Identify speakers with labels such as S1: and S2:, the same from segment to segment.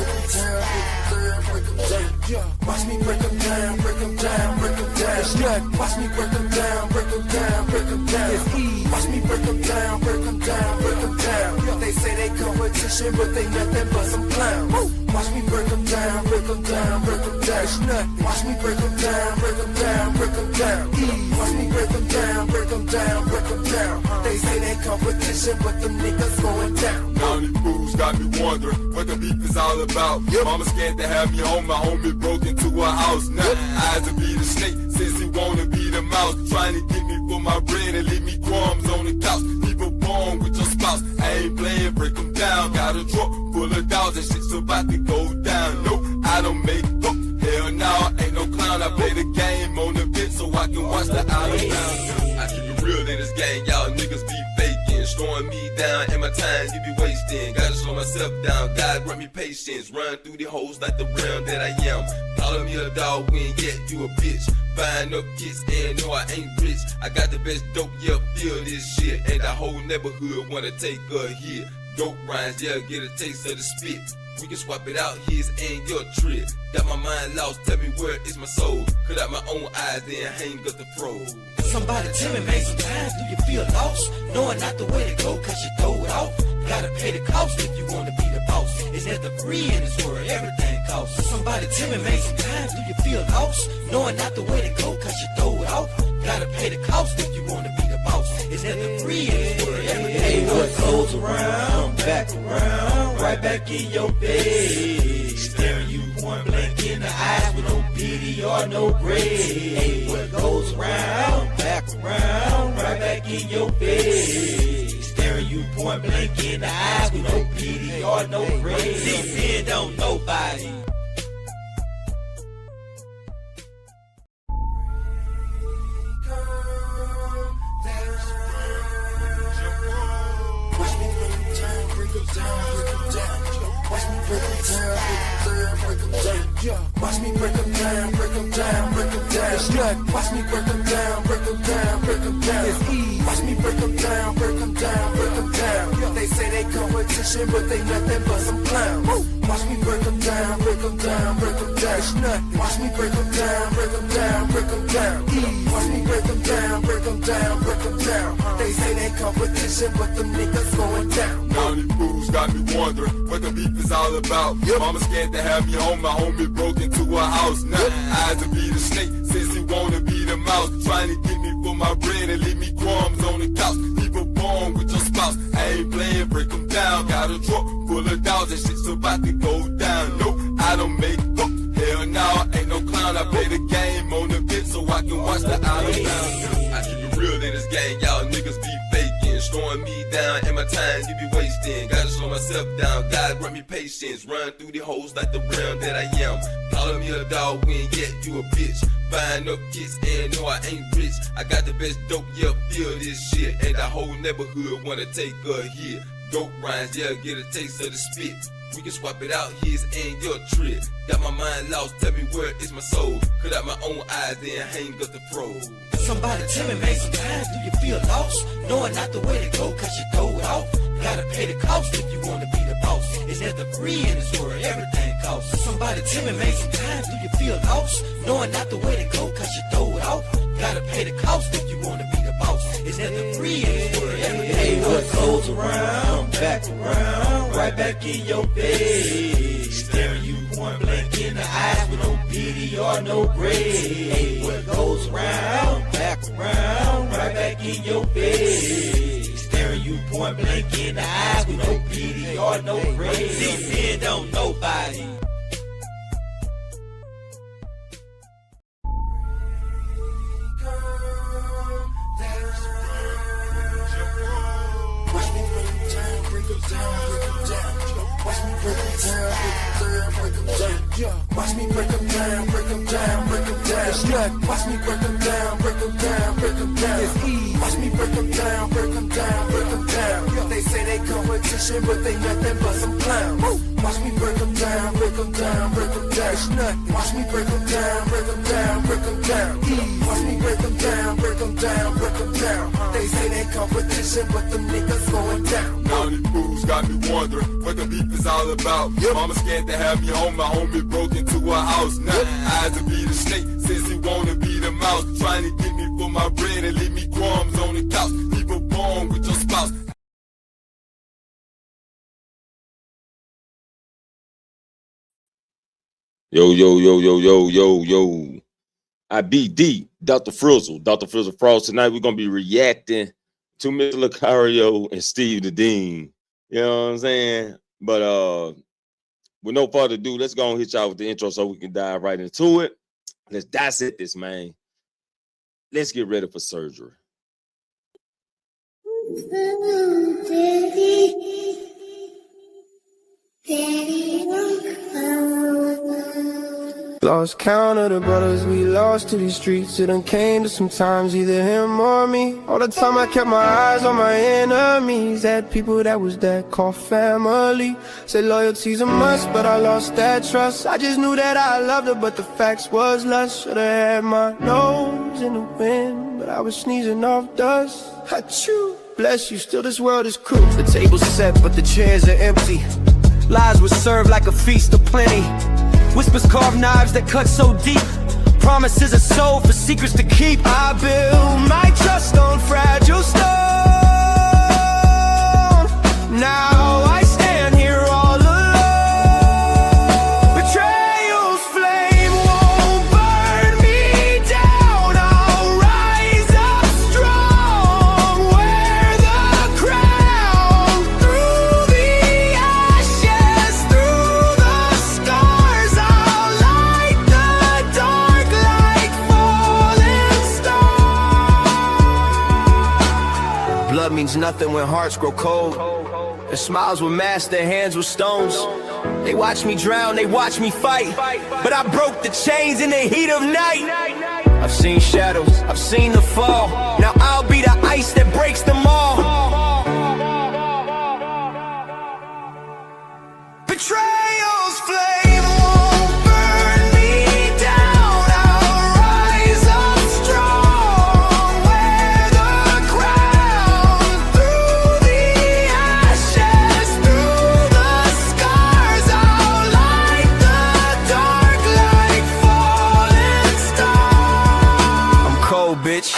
S1: break them down, break them down. Yeah. Watch me break them down, break them down, break them down. It's nothing. Watch me break them down, break them down, break them down. It's easy. Watch me break them down, break them down, break them down. They say they competition, but they nothing but some clowns. Watch me break them down, break them down, break them down. It's nothing. Watch me break them down, break them down, break them down. Easy. Watch me break them down, break them down, break them down. They say they competition, but them niggas going down.
S2: Now these fools got me wondering what the beef is all about. Mama scared to have me home, my homie broke into her house. Now eyes to be the snake, since he wanna be the mouse. Trying to get me for my bread and leave me crumbs on the couch. People born with your spouse, I ain't playing, break them down. Got a truck full of dogs and shit's about to go down. No, I don't make up, hell no, ain't no clown. I play the game on the bit so I can watch the out of town. I keep it real in this game, y'all niggas be faking, slowing me down, and my time you be wasting. Gotta slow myself down, God grant me patience. Run through the holes like the realm that I am. Calling me a dog when yet you a bitch. Buying up kids and no I ain't rich. I got the best dope, yeah, feel this shit. And the whole neighborhood wanna take a hit. Dope rhymes, yeah, get a taste of the spit. We can swap it out, his and your trip. Got my mind lost, tell me where is my soul. Cut out my own eyes, then hang up the fro.
S3: Somebody tell me, man, sometimes do you feel lost? Knowing not the way to go, cause you throw it off. Gotta pay the cost if you wanna be the boss. Is there the free in this world? Everything costs. Somebody tell me, man, sometimes do you feel lost? Knowing not the way to go, cause you throw it off. Gotta pay the cost if you wanna be the boss. Is there the free in this world? Everything what goes around, back around, right back in your face. Staring you point blank in the eyes with no pity or no grace. Hey, what goes around, back around, right back in your face. Staring you point blank in the eyes with no pity or no grace. Depend on nobody.
S1: Watch me break them down, break them down, break them down. It's nothing. Watch me break them down, break them down, break them down. It's easy. Watch me break them down, break them down, break them down. They say they competition, but they nothing but some clowns. Watch me break them down, break them down, break them down. It's nothing. Watch me break them down, break them down, break them down. Easy. Watch me break them down, break them down, break them down. They say they competition, but them niggas going down.
S2: Now these fools got me wondering what the beef is all about. Mama scared to have me home, my homie broke into her house. Now eyes to be the snake, since he wanna be the mouse. Trying to get me for my bread and leave me crumbs on the couch. People born with your spouse, I ain't playing, break them down. Got a truck full of dogs and shit's about to go down. No, I don't make up, hell no, ain't no clown. I play the game on the bit so I can watch the out of town. I keep it real in this game, y'all niggas be faking, slowing me down, and my time you be wasting. Gotta slow myself down, God grant me patience. Run through the holes like the realm that I am. Calling me a dog when yet you a bitch. Buying up kids and no I ain't rich. I got the best dope, yeah, feel this shit. And the whole neighborhood wanna take a hit. Dope rhymes, yeah, get a taste of the spit. We can swap it out, his and your trip. Got my mind lost, tell me where is my soul. Cut out my own eyes, then hang up the fro.
S3: Somebody tell me, man, sometimes do you feel lost? Knowing not the way to go, cause you throw it off. Gotta pay the cost if you wanna be the boss. Is there the free in this world? Everything costs. Somebody tell me, man, sometimes do you feel lost? Knowing not the way to go, cause you throw it off. Gotta pay the cost if you wanna be the boss. Is there the free in this world? Everything what goes around, back around, right back in your face. Staring you point blank in the eyes with no pity or no grace. What goes around, back around, right back in your face. Staring you point blank in the eyes with no pity or no grace. Depend on nobody.
S1: Watch me break them down, break them down, break them down. It's nothing. Watch me break them down, break them down, break them down. It's easy. Watch me break them down, break them down, break them down. They say they competition, but they nothing but some clowns. Watch me break them down, break them down, break them down. It's nothing. Watch me break them down, break them down, break them down. Easy. Watch me break break them down, break them down, break them down. They say they competition, but them niggas going down.
S2: Now these fools got me wondering what the beef is all about. Mama scared to have me home, my homie broke into her house. Now eyes to be the snake, since he wanna be the mouse. Trying to get me for my bread and leave me crumbs on the couch. People born with your spouse.
S4: Yo. I be D, Dr. Frizzle, Dr. Frizzle Frost. Tonight we're gonna be reacting to Mr. Lucario and Steve the Dean. You know what I'm saying? But with no further ado, let's go and hit y'all with the intro so we can dive right into it. Let's dissect this, man. Let's get ready for surgery.
S1: Lost count of the brothers we lost to these streets. It done came to sometimes either him or me. All the time I kept my eyes on my enemies. Had people that was that called family. Said loyalty's a must, but I lost that trust. I just knew that I loved her, but the facts was lust. Should've had my nose in the wind, but I was sneezing off dust. Achoo, bless you, still this world is cruel. The table's set, but the chairs are empty. Lies were served like a feast of plenty. Whispers carve knives that cut so deep. Promises are sold for secrets to keep. I build my trust on fragile stone. Now I stand here all alone. Betrayal's flame won't burn me down. I'll rise up strong. Wear the crown. Through the ashes, through the scars, I'll light the dark like falling stars. Blood means nothing when hearts grow cold. Their smiles were masks, their hands were stones. They watched me drown, they watched me fight, but I broke the chains in the heat of night. I've seen shadows, I've seen the fall. Now I'll be the ice that breaks them all. Betrayal's flame won't burn me down. I'll rise up strong. Wear the crown. Through the ashes, through the scars, I'll light the dark like falling stars. I'm cold, bitch.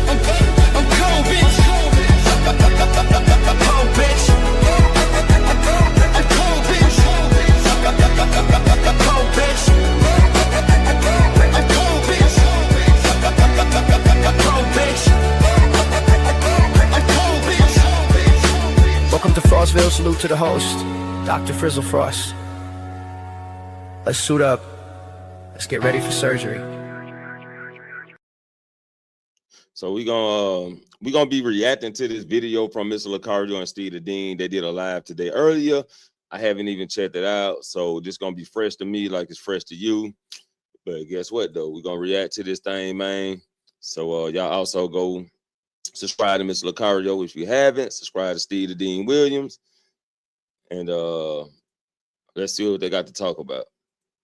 S1: I'm cold, bitch. Cold, bitch. I'm cold, bitch. Cold, bitch. I'm cold, bitch. Cold, bitch. I'm cold, bitch. Welcome to Frostville. Salute to the host, Dr. Frizzle Frost. Let's suit up. Let's get ready for surgery.
S4: So we're gonna be reacting to this video from Mr. Lucario and Steve the Dean. They did a live today earlier. I haven't even checked it out, so this gonna be fresh to me like it's fresh to you. But guess what though? We're gonna react to this thing, man. So y'all also go subscribe to Mr. Lucario if you haven't. Subscribe to Steve the Dean Williams, and let's see what they got to talk about.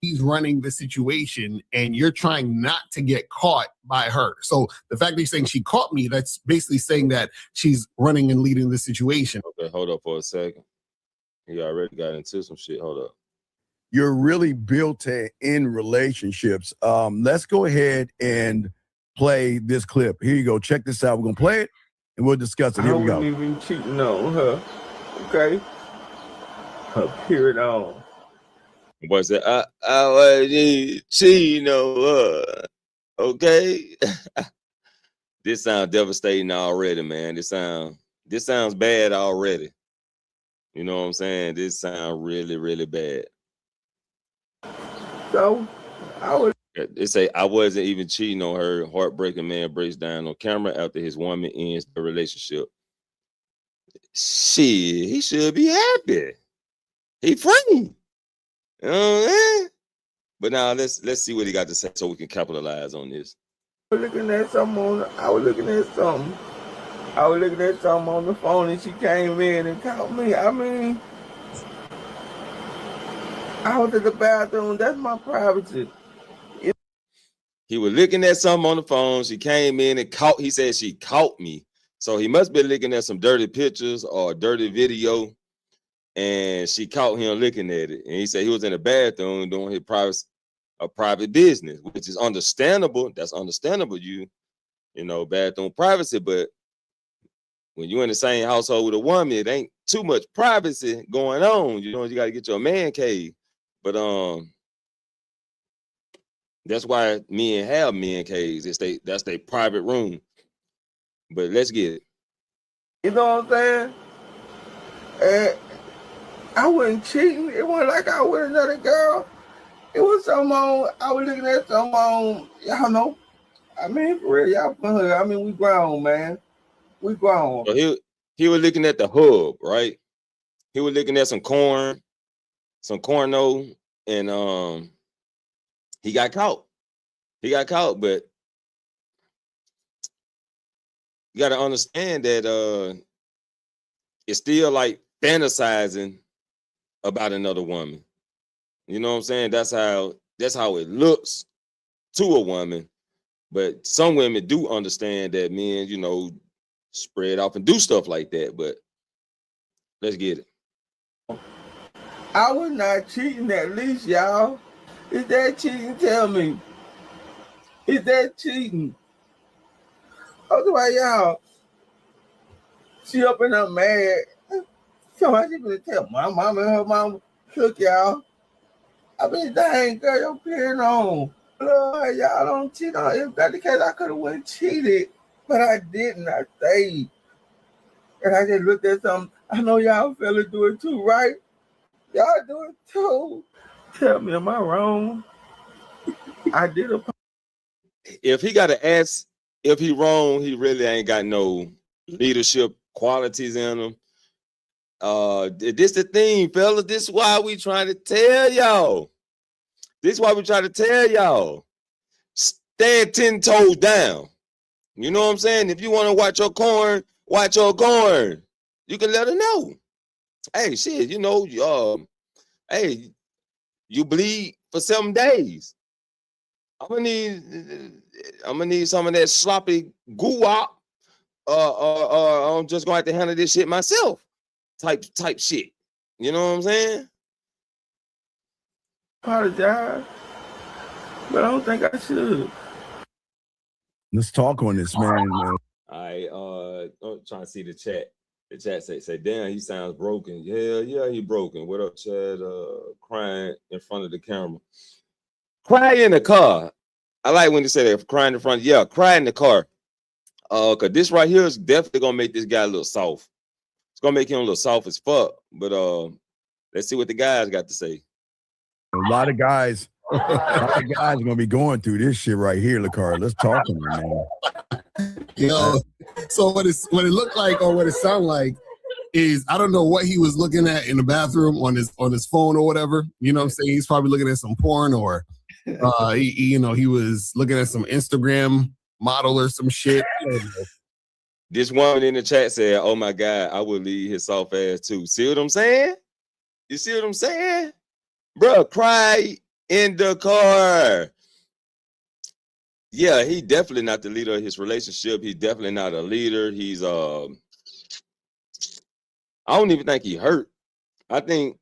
S5: He's running the situation and you're trying not to get caught by her. So the fact that he's saying she caught me, that's basically saying that she's running and leading the situation.
S4: Okay, hold up for a second. He already got into some shit. Hold up.
S6: You're really built in relationships. Let's go ahead and play this clip. Here you go. Check this out. We're gonna play it and we'll discuss it. Here we go.
S7: I wasn't even cheating on her. Okay. Her period on.
S4: Boy said, I was cheating on her. Okay. This sounds devastating already, man. This sounds bad already. You know what I'm saying? This sounds really, really bad.
S7: So I was
S4: They say I wasn't even cheating on her. Heartbreaking man breaks down on camera after his woman ends the relationship. Shit, he should be happy. He free. You know what I'm saying? But now let's see what he got to say so we can capitalize on this.
S7: looking at something I was looking at something on the phone and she came in and called me. I mean, I was at the bathroom. That's my privacy.
S4: He was looking at something on the phone. She came in and caught. He said she caught me. So he must be looking at some dirty pictures or a dirty video, and she caught him looking at it. And he said he was in the bathroom doing his private business, which is understandable. That's understandable. You know, bathroom privacy. But when you're in the same household with a woman, it ain't too much privacy going on. You know, you got to get your man cave. But that's why men have men caves. That's their private room. But let's get it.
S7: You know what I'm saying? And I wasn't cheating. It wasn't like I was with another girl. It was something on, I was looking at something on, y'all know. I mean, for real, y'all put her. I mean, we grown, man. We grown.
S4: So he was looking at the hub, right? He was looking at some corn, some corno, and he got caught. He got caught, but you got to understand that it's still like fantasizing about another woman. You know what I'm saying? That's how it looks to a woman. But some women do understand that men, you know, spread off and do stuff like that. But let's get it.
S7: I was not cheating, at least, y'all. Is that cheating? Tell me. Is that cheating? Otherwise, y'all, she up and up mad. Somebody gonna tell my mama and her mama shook y'all. I mean, dang, girl, your period on. Lord, y'all don't cheat on. If that's the case, I could have went and cheated, but I didn't. I stayed. And I just looked at something. I know y'all fellas do it too, right? Y'all do it too. Tell me, am I wrong? I did a.
S4: If he got to ask if he wrong, he really ain't got no leadership qualities in him. This the thing, fellas. This is why we trying to tell y'all. This is why we try to tell y'all. Stand 10 toes down. You know what I'm saying? If you want to watch your corn, watch your corn. You can let her know. Hey, shit, you know, hey, you bleed for 7 days. I'm gonna need some of that sloppy goo-wop. I'm just gonna have to handle this shit myself. Type shit. You know what I'm saying?
S7: Apologize, but I don't think I should.
S6: Let's talk on this, man.
S4: All right, I'm trying to see the chat. The chat say, damn, he sounds broken. Yeah, he broken. What up, Chad? Crying in front of the camera. Cry in the car. I like when they say that, crying in front. Yeah, cry in the car. Cause this right here is definitely gonna make this guy a little soft. It's gonna make him a little soft as fuck. But let's see what the guys got to say.
S6: A lot of guys are gonna be going through this shit right here, LaCar. Let's talk on it, man.
S5: Yo, so what it looked like or what it sounded like is I don't know what he was looking at in the bathroom on his phone or whatever. You know what I'm saying? He's probably looking at some porn or he was looking at some Instagram model or some shit.
S4: This woman in the chat said, "Oh my God, I would leave his soft ass too." See what I'm saying? You see what I'm saying? Bro, cry in the car. Yeah, he definitely not the leader of his relationship. He's definitely not a leader. He's I don't even think he hurt. I don't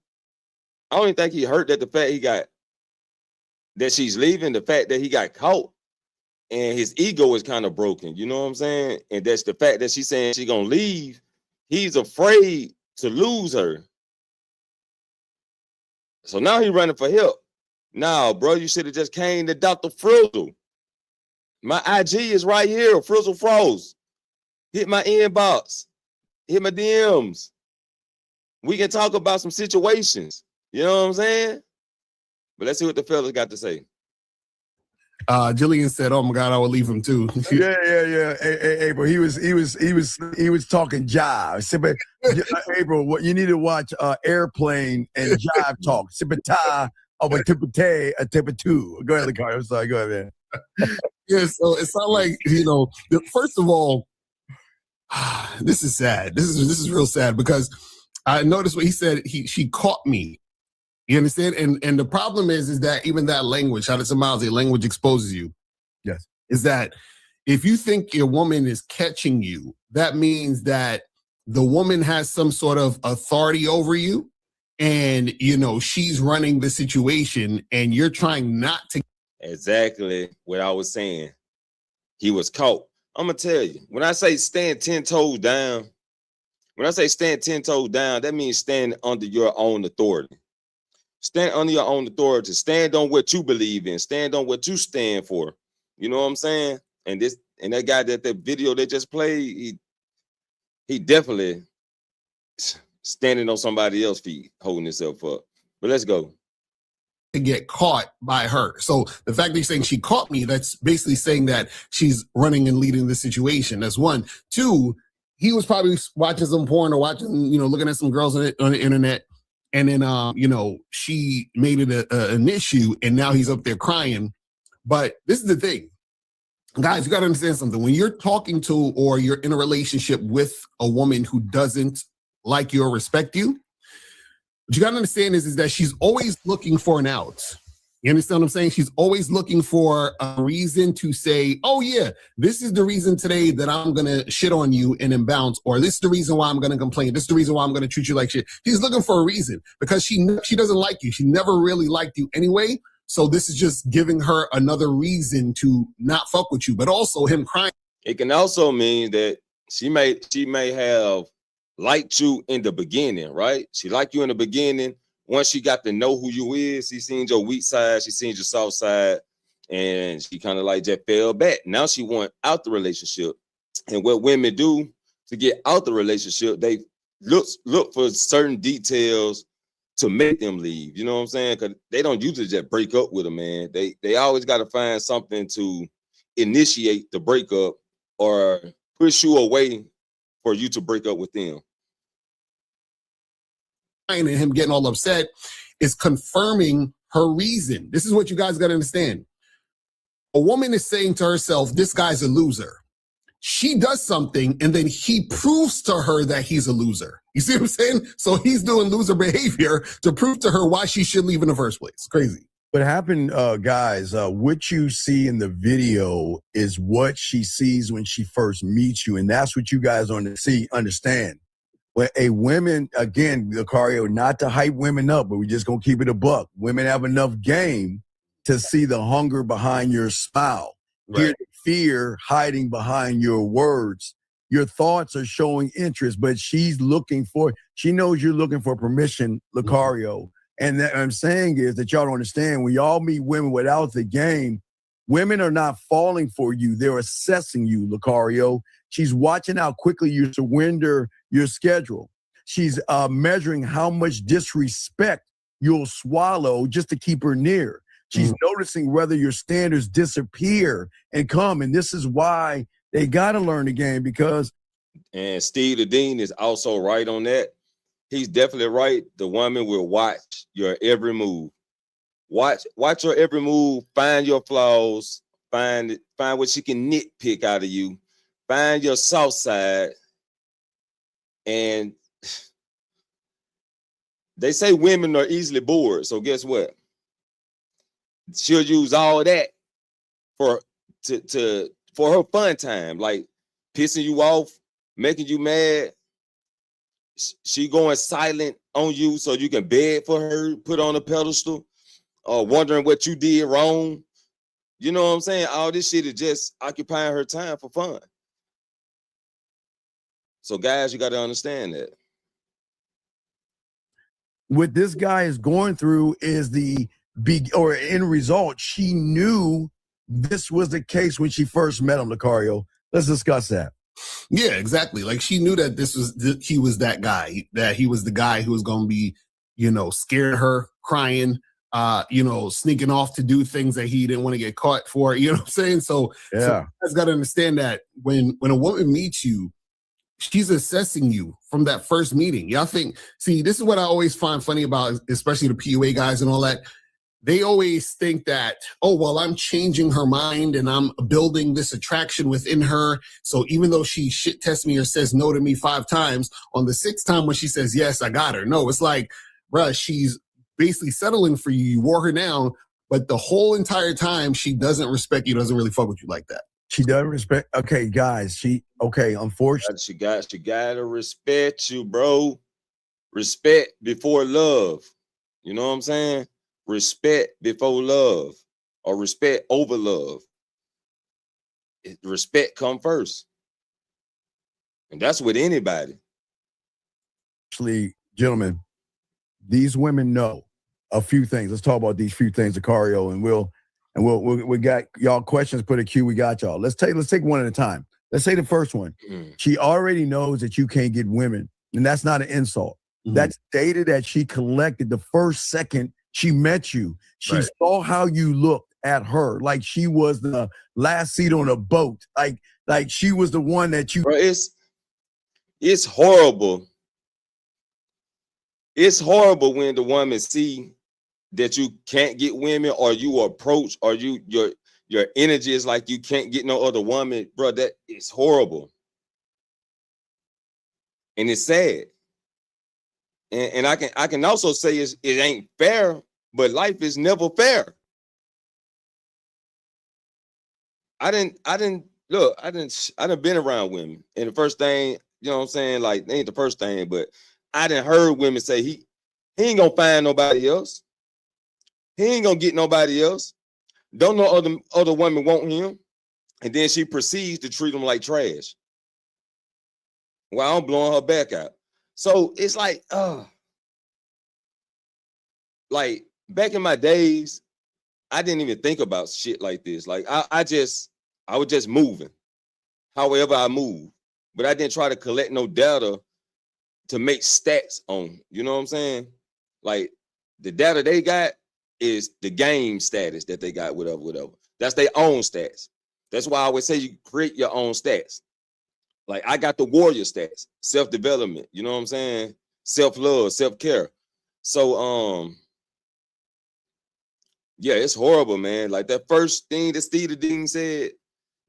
S4: even think he hurt that the fact that she's leaving, the fact that he got caught, and his ego is kind of broken. You know what I'm saying? And that's the fact that she's saying she's gonna leave. He's afraid to lose her. So now he's running for help. Now, bro, you should have just came to Dr. Frizzle. My IG is right here, Frizzle Froze. Hit my inbox. Hit my DMs. We can talk about some situations. You know what I'm saying? But let's see what the fellas got to say.
S5: Jillian said, "Oh my God, I would leave him too."
S6: Yeah. April, he was talking jive. April, what you need to watch Airplane and Jive Talk. Sipata of a tipate, a tipatu. Go ahead, LaCar. I'm sorry. Go ahead, man.
S5: Yeah, so it's not like, first of all, this is sad. This is real sad because I noticed what he said. She caught me. You understand? And the problem is that even that language, shout out to Miles, the language exposes you.
S6: Yes.
S5: is that if you think your woman is catching you, that means that the woman has some sort of authority over you, and she's running the situation, and you're trying not to.
S4: Exactly what I was saying. He was caught. I'm gonna tell you, when I say stand 10 toes down, that means stand under your own authority. Stand under your own authority. Stand on what you believe in. Stand on what you stand for. You know what I'm saying? And that guy that video they just played, he definitely standing on somebody else's feet, holding himself up. But let's go.
S5: To get caught by her. So the fact that you're saying she caught me, that's basically saying that she's running and leading the situation. That's one. Two, he was probably watching some porn or watching, looking at some girls on the internet. And then, she made it an issue, and now he's up there crying. But this is the thing. Guys, you got to understand something. When you're talking to or you're in a relationship with a woman who doesn't like you or respect you, what you got to understand is that she's always looking for an out. You understand what I'm saying? She's always looking for a reason to say, oh, yeah, this is the reason today that I'm going to shit on you and then bounce, or this is the reason why I'm going to complain. This is the reason why I'm going to treat you like shit. She's looking for a reason because she doesn't like you. She never really liked you anyway. So this is just giving her another reason to not fuck with you, but also him crying.
S4: It can also mean that she may have liked you in the beginning, right? She liked you in the beginning. Once she got to know who you is, she seen your weak side, she seen your soft side, and she kind of like just fell back. Now she want out the relationship. And what women do to get out the relationship, they look for certain details to make them leave. You know what I'm saying? Because they don't usually just break up with a man. They always got to find something to initiate the breakup or push you away for you to break up with them.
S5: And him getting all upset is confirming her reason. This is what you guys got to understand. A woman is saying to herself, this guy's a loser. She does something, and then he proves to her that he's a loser. You see what I'm saying? So he's doing loser behavior to prove to her why she should leave in the first place. Crazy.
S6: What happened, guys, what you see in the video is what she sees when she first meets you, and that's what you guys understand. When a women, again, Lucario, not to hype women up, but we're just going to keep it a buck. Women have enough game to see the hunger behind your smile, hear the fear hiding behind your words. Your thoughts are showing interest, but she knows you're looking for permission, Lucario. And that I'm saying is that y'all don't understand, when y'all meet women without the game, women are not falling for you. They're assessing you, Lucario. She's watching how quickly you surrender your schedule. She's measuring how much disrespect you'll swallow just to keep her near. She's noticing whether your standards disappear and come. And this is why they got to learn the game, because.
S4: And Steve the Dean is also right on that. He's definitely right. The woman will watch your every move. Watch your every move. Find your flaws. Find what she can nitpick out of you. Find your soft side. And they say women are easily bored. So guess what? She'll use all that for her fun time, like pissing you off, making you mad. She going silent on you so you can beg for her, put on a pedestal, or wondering what you did wrong. You know what I'm saying? All this shit is just occupying her time for fun. So guys, you got to understand that.
S6: What this guy is going through is end result. She knew this was the case when she first met him, Lucario. Let's discuss that.
S5: Yeah, exactly. Like, she knew that he was that guy, that he was the guy who was going to be, scaring her, crying, sneaking off to do things that he didn't want to get caught for. You know what I'm saying? So you guys got to understand that when a woman meets you, she's assessing you from that first meeting. Y'all think, this is what I always find funny about, especially the PUA guys and all that. They always think that, oh, well, I'm changing her mind and I'm building this attraction within her. So even though she shit tests me or says no to me 5 times, on the 6th time when she says, yes, I got her. No, it's like, bruh, she's basically settling for you. You wore her down, but the whole entire time she doesn't respect you, doesn't really fuck with you like that.
S6: She doesn't respect. Okay, guys. Unfortunately,
S4: She gotta respect you, bro. Respect before love. You know what I'm saying? Respect before love, or respect over love. Respect come first, and that's with anybody.
S6: gentlemen, these women know a few things. Let's talk about these few things, Sicario, and we got y'all questions. Put a queue. We got y'all. Let's take one at a time. Let's say the first one. She already knows that you can't get women, and that's not an insult. That's data that she collected the first second she met you. She saw how you looked at her, like she was the last seat on a boat, like she was the one that you.
S4: Bro, it's horrible. It's horrible when the woman see that you can't get women, or you approach, or your energy is like you can't get no other woman, bro. That is horrible, and it's sad. And I can also say it ain't fair, but life is never fair. I done been around women, and the first thing, you know what I'm saying, like, ain't the first thing, but I done heard women say he ain't gonna find nobody else. He ain't gonna get nobody else. Don't know other women want him, and then she proceeds to treat him like trash while I'm blowing her back out. So it's like back in my days, I didn't even think about shit like this. Like I was just moving, however I move, but I didn't try to collect no data to make stats on. You know what I'm saying? Like the data they got is the game status that they got, whatever. That's their own stats. That's why I always say you create your own stats. Like I got the warrior stats, self-development, you know what I'm saying? Self-love, self-care. So yeah, it's horrible, man. Like that first thing that Steve Dean said,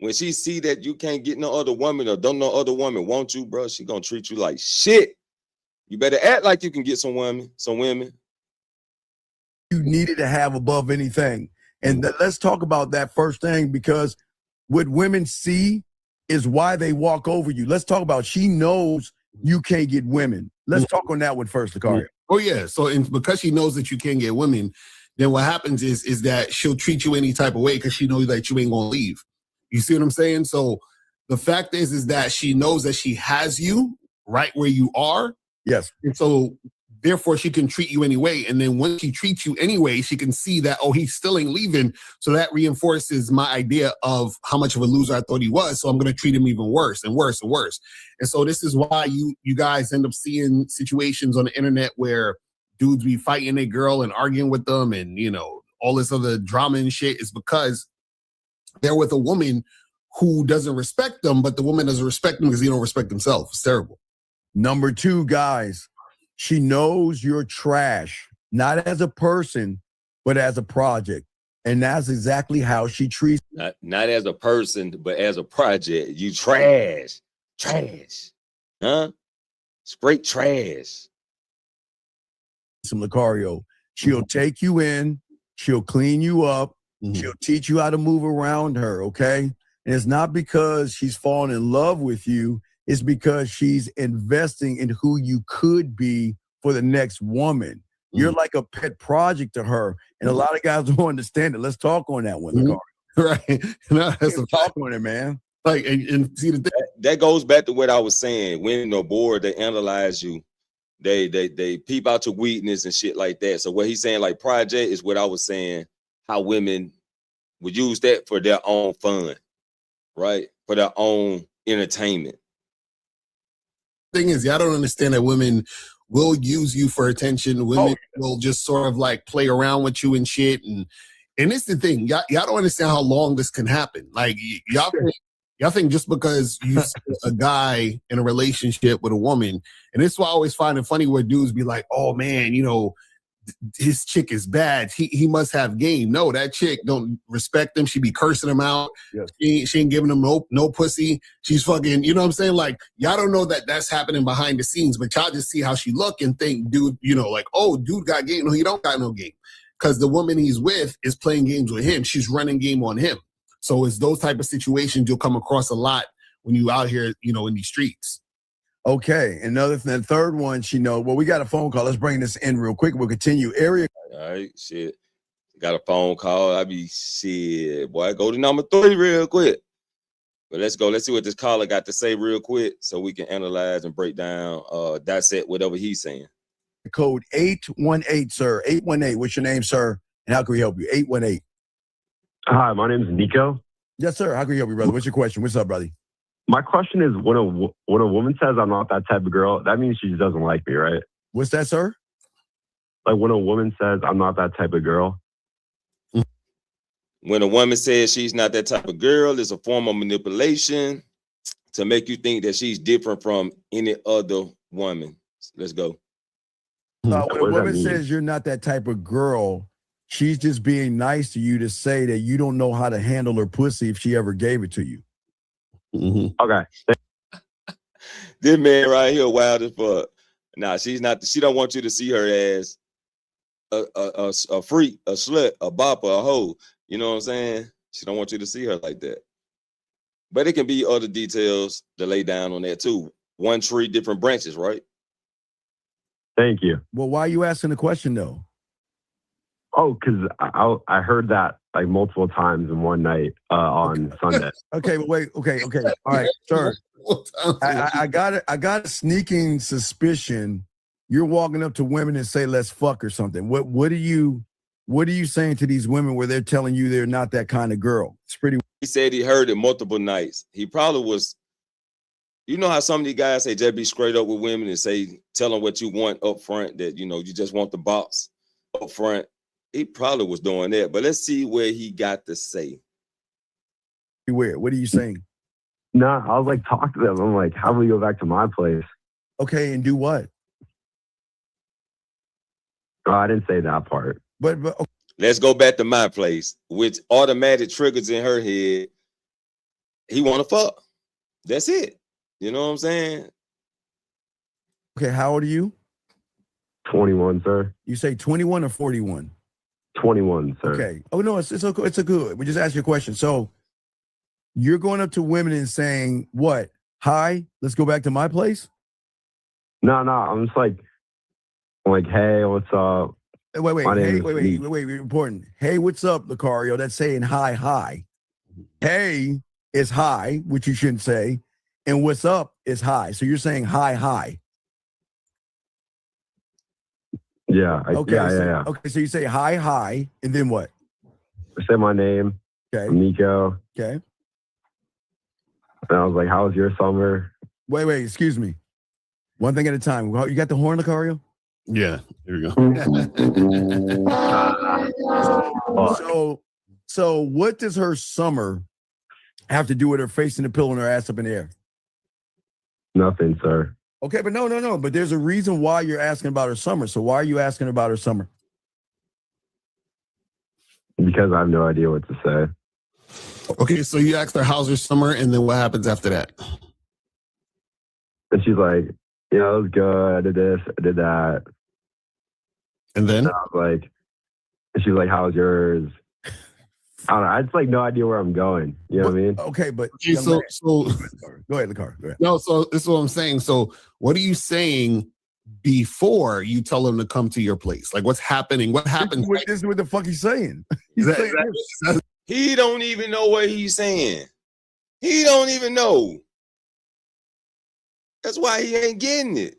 S4: when she see that you can't get no other woman, or don't no other woman want you, bro, she gonna treat you like shit. You better act like you can get some women.
S6: You needed to have above anything. And let's talk about that first thing, because what women see is why they walk over you. Let's talk about, she knows you can't get women. Let's talk on that one first, Sicario.
S5: Oh yeah. So because she knows that you can't get women, then what happens is that she'll treat you any type of way because she knows that you ain't gonna leave. You see what I'm saying? So the fact is that she knows that she has you right where you are.
S6: Yes.
S5: And so therefore she can treat you anyway. And then when she treats you anyway, she can see that, oh, he still ain't leaving. So that reinforces my idea of how much of a loser I thought he was. So I'm going to treat him even worse and worse and worse. And so this is why you guys end up seeing situations on the internet where dudes be fighting a girl and arguing with them, and, you know, all this other drama and shit, is because they're with a woman who doesn't respect them, but the woman doesn't respect them because he don't respect himself. It's terrible.
S6: Number two, guys, she knows you're trash, not as a person, but as a project. And that's exactly how she treats you.
S4: Not as a person, but as a project. You trash. Huh? Straight trash.
S6: Some Sicario. She'll take you in, she'll clean you up, she'll teach you how to move around her, okay? And it's not because she's fallen in love with you, it's because she's investing in who you could be for the next woman. You're like a pet project to her, and a lot of guys don't understand it. Let's talk on that one, Sicario.
S5: Right. No, that's a
S6: talk on it, man.
S5: Like, and see the thing.
S4: That goes back to what I was saying. When they're bored, they analyze you. They peep out your weakness and shit like that. So what he's saying, like project, is what I was saying, how women would use that for their own fun, right? For their own entertainment.
S5: Thing is, y'all don't understand that women will use you for attention. Women will just sort of like play around with you and shit. And it's the thing, y'all don't understand how long this can happen. Like y'all think just because you see a guy in a relationship with a woman, and this is why I always find it funny where dudes be like, oh man, you know, his chick is bad. He must have game. No, that chick don't respect him. She be cursing him out. Yes. She ain't giving him no pussy. She's fucking, you know what I'm saying? Like, y'all don't know that that's happening behind the scenes, but y'all just see how she look and think, dude, you know, like, oh, dude got game. No, he don't got no game. because the woman he's with is playing games with him. She's running game on him. So it's those type of situations you'll come across a lot when you out here, you know, in these streets.
S6: Okay, another thing, the third one, she know. Well, we got a phone call. Let's bring this in real quick. We'll continue. Area.
S4: All right, shit. Got a phone call. I be shit, boy. Go to number 3 real quick. But let's go. Let's see what this caller got to say real quick, so we can analyze and break down, dissect whatever he's saying.
S6: Code 818, sir. 818. What's your name, sir? And how can we help you? 818.
S8: Hi, my name is Nico.
S6: Yes, sir. How can we help you, brother? What's your question? What's up, brother?
S8: My question is, when a woman says I'm not that type of girl, that means she just doesn't like me, right?
S6: What's that, sir?
S8: Like when a woman says I'm not that type of girl.
S4: When a woman says she's not that type of girl, it's a form of manipulation to make you think that she's different from any other woman. Let's go.
S6: When a
S8: What does that
S6: woman
S8: mean?
S6: says you're not that type of girl, she's just being nice to you to say that you don't know how to handle her pussy if she ever gave it to you.
S8: Okay.
S4: This man right here wild as fuck. Nah, she's not. She don't want you to see her as a freak, a slut, a bopper, a hoe. You know what I'm saying? She don't want you to see her like that. But it can be other details to lay down on that too. One tree, different branches, right?
S8: Thank you.
S6: Well, why are you asking the question, though?
S8: Oh, because I heard that like multiple times in one night on Sunday.
S6: Okay, but wait. Okay. All right, sir. I got a sneaking suspicion you're walking up to women and say, let's fuck or something. What are you saying to these women where they're telling you they're not that kind of girl? It's pretty.
S4: He said he heard it multiple nights. He probably was, you know how some of these guys say just be straight up with women and say, tell them what you want up front, that, you know, you just want the box up front. He probably was doing that, but let's see where he got to say.
S6: Weird. What are you saying?
S8: Nah, I was like, talk to them. I'm like, how do we go back to my place?
S6: Okay, and do what?
S8: Oh, I didn't say that part.
S6: But okay.
S4: Let's go back to my place, which automatic triggers in her head. He want to fuck. That's it. You know what I'm saying?
S6: Okay, how old are you?
S8: 21, sir.
S6: You say 21 or 41?
S8: 21, sir.
S6: Okay. Oh no, it's a good. We just asked you a question. So you're going up to women and saying what? Hi, let's go back to my place.
S8: No, I'm just like, I'm like, hey, what's up?
S6: Wait.
S8: My name
S6: Hey,
S8: is
S6: wait. Important. Hey, what's up, Lucario? That's saying hi. Hey is hi, which you shouldn't say, and what's up is hi. So you're saying hi.
S8: Yeah.
S6: Okay.
S8: Yeah.
S6: Okay. So you say hi, and then what?
S8: I said my name.
S6: Okay.
S8: I'm Nico.
S6: Okay.
S8: And I was like, how was your summer?
S6: Wait. Excuse me. One thing at a time. You got the horn, Lucario?
S5: Yeah, here we go.
S6: So what does her summer have to do with her facing the pillow and her ass up in the air?
S8: Nothing, sir.
S6: Okay, but no. But there's a reason why you're asking about her summer. So why are you asking about her summer?
S8: Because I have no idea what to say.
S5: Okay, so you asked her how's her summer, and then what happens after that?
S8: And she's like, it was good. I did this, I did that.
S5: And then?
S8: And I was like, and she's like, how's yours? I don't know. I just like no idea where I'm going. You know what I mean?
S6: Okay, but
S5: Okay, so
S6: go ahead, Lucario. Go ahead.
S5: no, so this is what I'm saying. So what are you saying before you tell them to come to your place? Like what's happening? What happens?
S6: This is what the fuck he's saying.
S5: Is
S6: He's
S5: that-
S6: saying
S5: is that-
S4: He don't even know what he's saying. He don't even know. That's why he ain't getting it.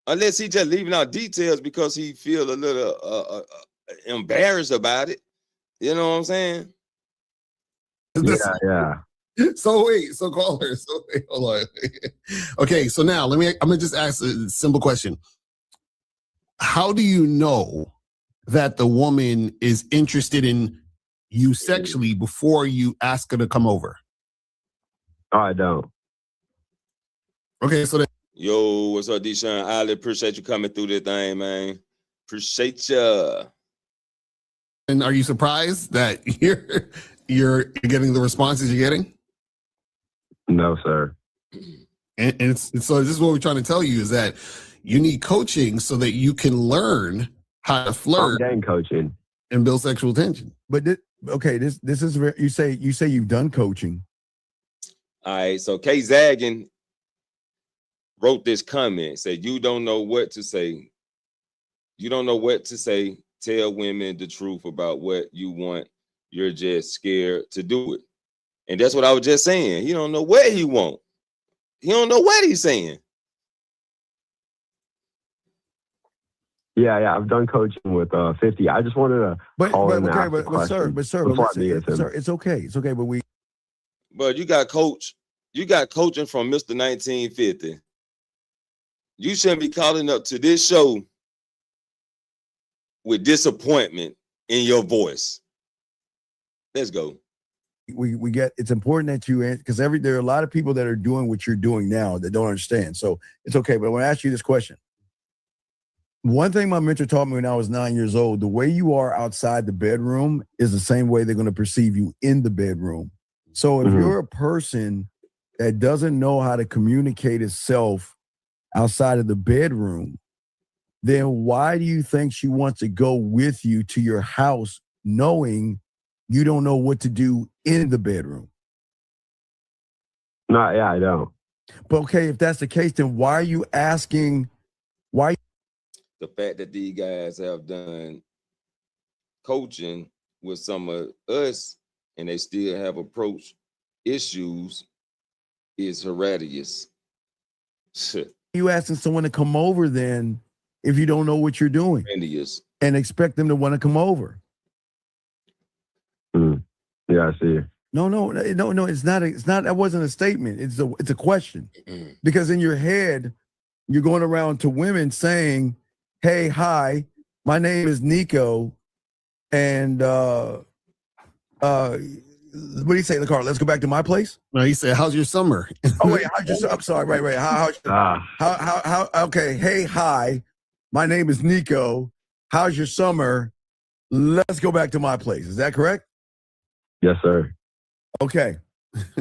S4: Unless he just leaving out details because he feel a little embarrassed about it. You know what I'm saying?
S8: Yeah.
S5: So caller. So wait, hold on. Okay, so now I'm gonna just ask a simple question. How do you know that the woman is interested in you sexually before you ask her to come over?
S8: Oh, I don't.
S5: Okay, so then,
S4: Yo, what's up, Deshaun? I appreciate you coming through this thing, man. Appreciate ya.
S5: and are you surprised that you're getting the responses you're getting?
S8: No, sir.
S5: And so this is what we're trying to tell you is that you need coaching so that you can learn how to
S8: I'm
S5: flirt
S8: dang coaching.
S5: and build sexual tension.
S6: But this is very, you say you've done coaching.
S4: All right, so Kay Zaggin wrote this comment, said, you don't know what to say. You don't know what to say. Tell women the truth about what you want. You're just scared to do it. And that's what I was just saying. He don't know what he want. He don't know what he's saying.
S8: Yeah, I've done coaching with 50. I just wanted to call in and ask a question
S6: sir,
S8: before I meet with him.
S6: sir, it's okay, but
S4: But you got coaching from Mr. 1950. You shouldn't be calling up to this show with disappointment in your voice. Let's go.
S6: we get, it's important that you answer, because there are a lot of people that are doing what you're doing now that don't understand. So it's okay. But I want to ask you this question. One thing my mentor taught me when I was 9 years old, the way you are outside the bedroom is the same way they're going to perceive you in the bedroom. So if you're a person that doesn't know how to communicate itself outside of the bedroom, then why do you think she wants to go with you to your house knowing you don't know what to do in the bedroom?
S8: No, yeah, I don't.
S6: But okay, if that's the case, then why are you asking?
S4: The fact that these guys have done coaching with some of us and they still have approached issues is horrendous.
S6: You asking someone to come over then if you don't know what you're doing
S4: Horrendous.
S6: and expect them to want to come over?
S8: Yeah, I see.
S6: No, it's not. That wasn't a statement. It's a question. Because in your head, you're going around to women saying, "Hey, hi, my name is Nico, and what do you say in the car? Let's go back to my place."
S5: No, he said, "How's your summer?"
S6: Oh wait, I'm sorry. Right. How? Okay. Hey, hi, my name is Nico. How's your summer? Let's go back to my place. Is that correct?
S8: Yes, sir.
S6: Okay.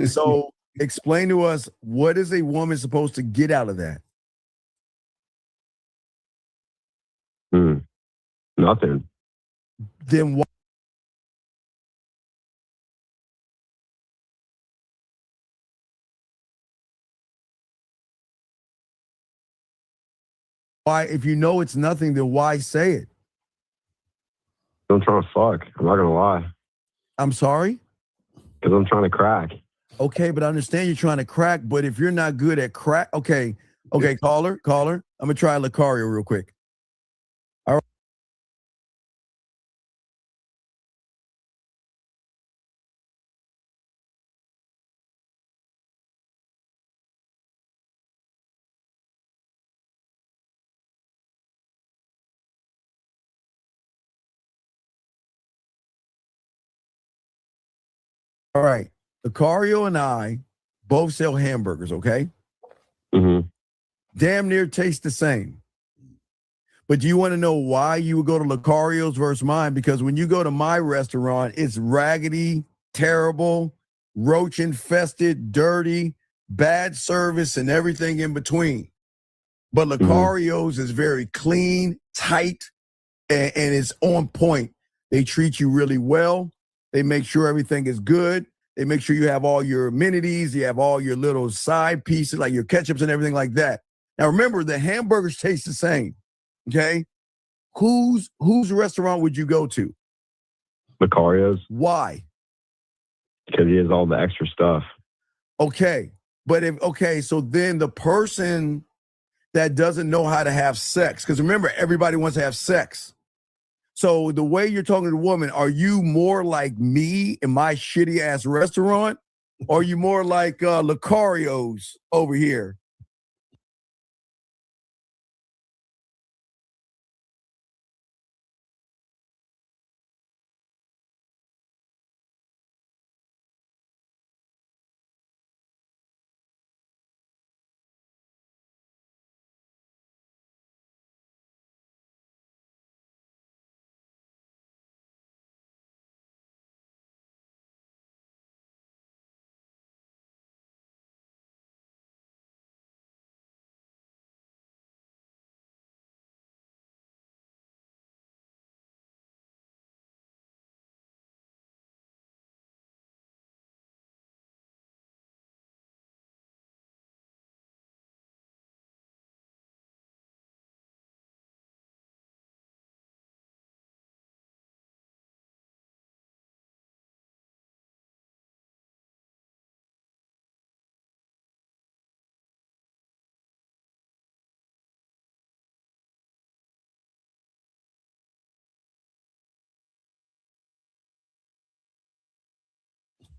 S6: So explain to us, what is a woman supposed to get out of that?
S8: Nothing.
S6: Then why, if you know it's nothing, then why say it?
S8: I'm trying to fuck. I'm not gonna lie.
S6: I'm sorry?
S8: Because I'm trying to crack.
S6: Okay, but I understand you're trying to crack, but if you're not good at crack, okay, caller. I'm gonna try Lucario real quick. All right. All right. Lucario and I both sell hamburgers, okay? Damn near taste the same. But do you want to know why you would go to Lucario's versus mine? Because when you go to my restaurant, it's raggedy, terrible, roach infested, dirty, bad service, and everything in between. But Lucario's is very clean, tight, and it's on point. They treat you really well. They make sure everything is good. They make sure you have all your amenities. You have all your little side pieces, like your ketchups and everything like that. Now, remember, the hamburgers taste the same. Okay, whose restaurant would you go to?
S8: Lucario's.
S6: Why?
S8: Because he has all the extra stuff.
S6: Okay, but so then the person that doesn't know how to have sex, because remember, everybody wants to have sex. So the way you're talking to the woman, are you more like me in my shitty ass restaurant, or are you more like Lucario's over here?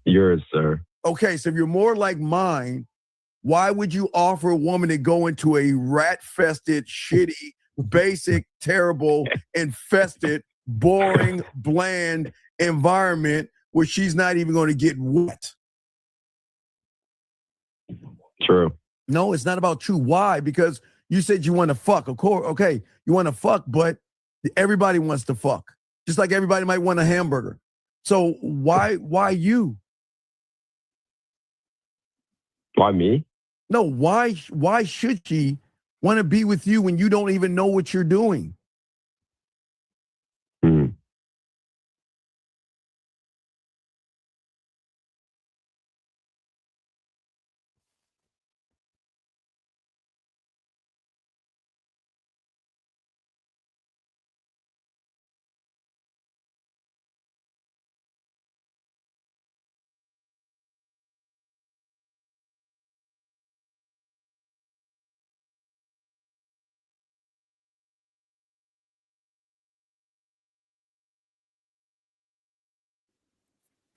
S8: Yours, sir.
S6: Okay, so if you're more like mine, why would you offer a woman to go into a rat-fested, shitty, basic, terrible, infested, boring, bland environment where she's not even going to get wet?
S8: True.
S6: No, it's not about true. Why? Because you said you want to fuck. Of course, okay, you want to fuck, but everybody wants to fuck. Just like everybody might want a hamburger. So why you?
S8: Why me?
S6: No, why should she want to be with you when you don't even know what you're doing?
S8: Hmm.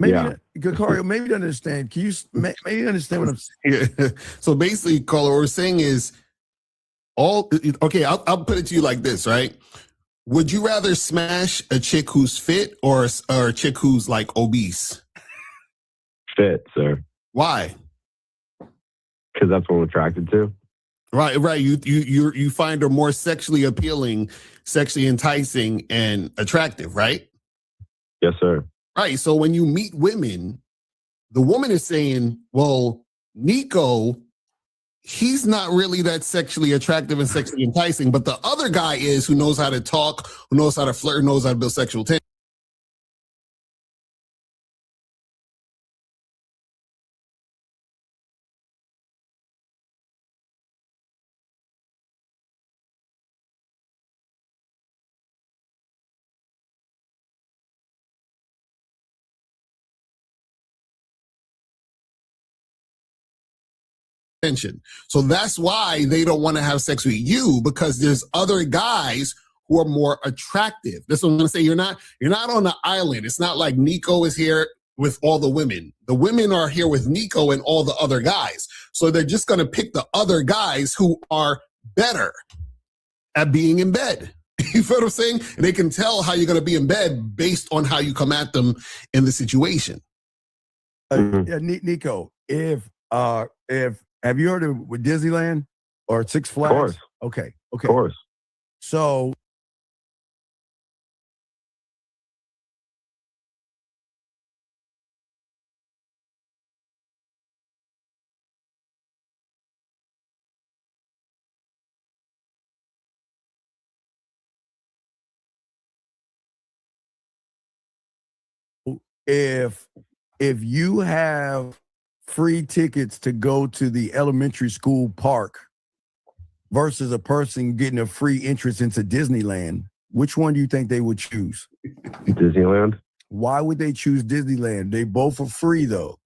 S6: Maybe,
S8: Yeah.
S6: Kakario, maybe you don't understand. Can you maybe understand what I'm saying?
S5: Yeah. So basically, Carla, what we're saying is okay, I'll put it to you like this, right? Would you rather smash a chick who's fit or a chick who's like obese?
S8: Fit, sir.
S5: Why?
S8: Because that's what I'm attracted to.
S5: Right. You find her more sexually appealing, sexually enticing, and attractive, right?
S8: Yes, sir.
S5: Right. So when you meet women, the woman is saying, well, Nico, he's not really that sexually attractive and sexually enticing, but the other guy is, who knows how to talk, who knows how to flirt, knows how to build sexual tension. So that's why they don't want to have sex with you, because there's other guys who are more attractive. That's what I'm gonna say. You're not on the island. It's not like Nico is here with all the women. The women are here with Nico and all the other guys. So they're just gonna pick the other guys who are better at being in bed. You feel what I'm saying? And they can tell how you're gonna be in bed based on how you come at them in the situation.
S6: Yeah, Nico, if have you heard of Disneyland or Six Flags?
S8: Of course.
S6: Okay.
S8: Of course.
S6: So if you have free tickets to go to the elementary school park versus a person getting a free entrance into Disneyland, which one do you think they would choose?
S8: Disneyland.
S6: Why would they choose Disneyland? They both are free though.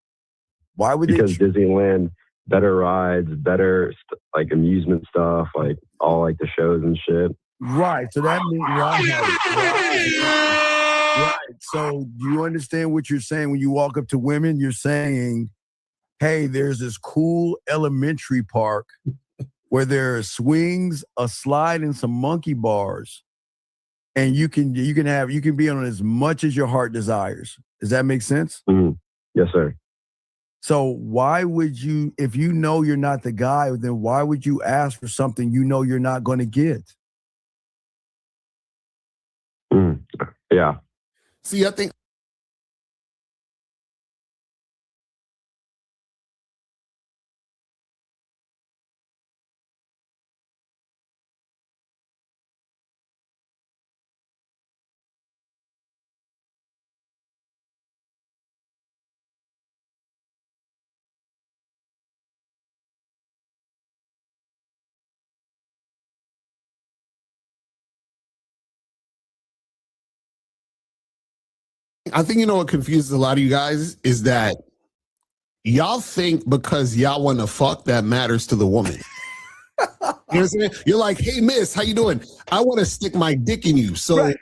S6: Why would
S8: Because
S6: they?
S8: Disneyland, better rides, better like amusement stuff, like all like the shows and shit.
S6: Right. So that means right. So do you understand what you're saying when you walk up to women? You're saying, hey, there's this cool elementary park where there are swings, a slide, and some monkey bars. And you can be on as much as your heart desires. Does that make sense?
S8: Mm-hmm. Yes, sir.
S6: So why would you, if you know you're not the guy, then why would you ask for something you know you're not going to get?
S8: Yeah.
S5: See, I think you know what confuses a lot of you guys is that y'all think because y'all want to fuck that matters to the woman. You know what I'm saying? You're like, hey, miss, how you doing? I want to stick my dick in you. So,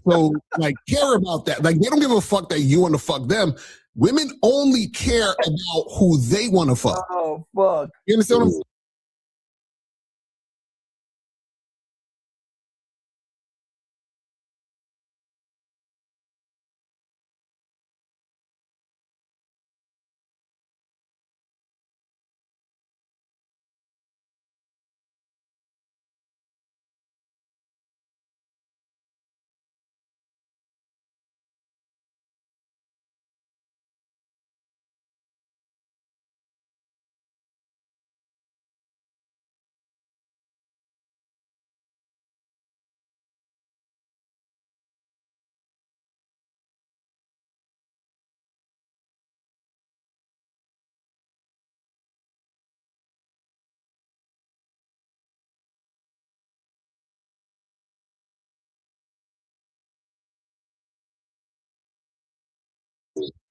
S5: like, care about that. Like, they don't give a fuck that you want to fuck them. Women only care about who they want to fuck.
S6: Oh, fuck.
S5: You understand what I'm saying?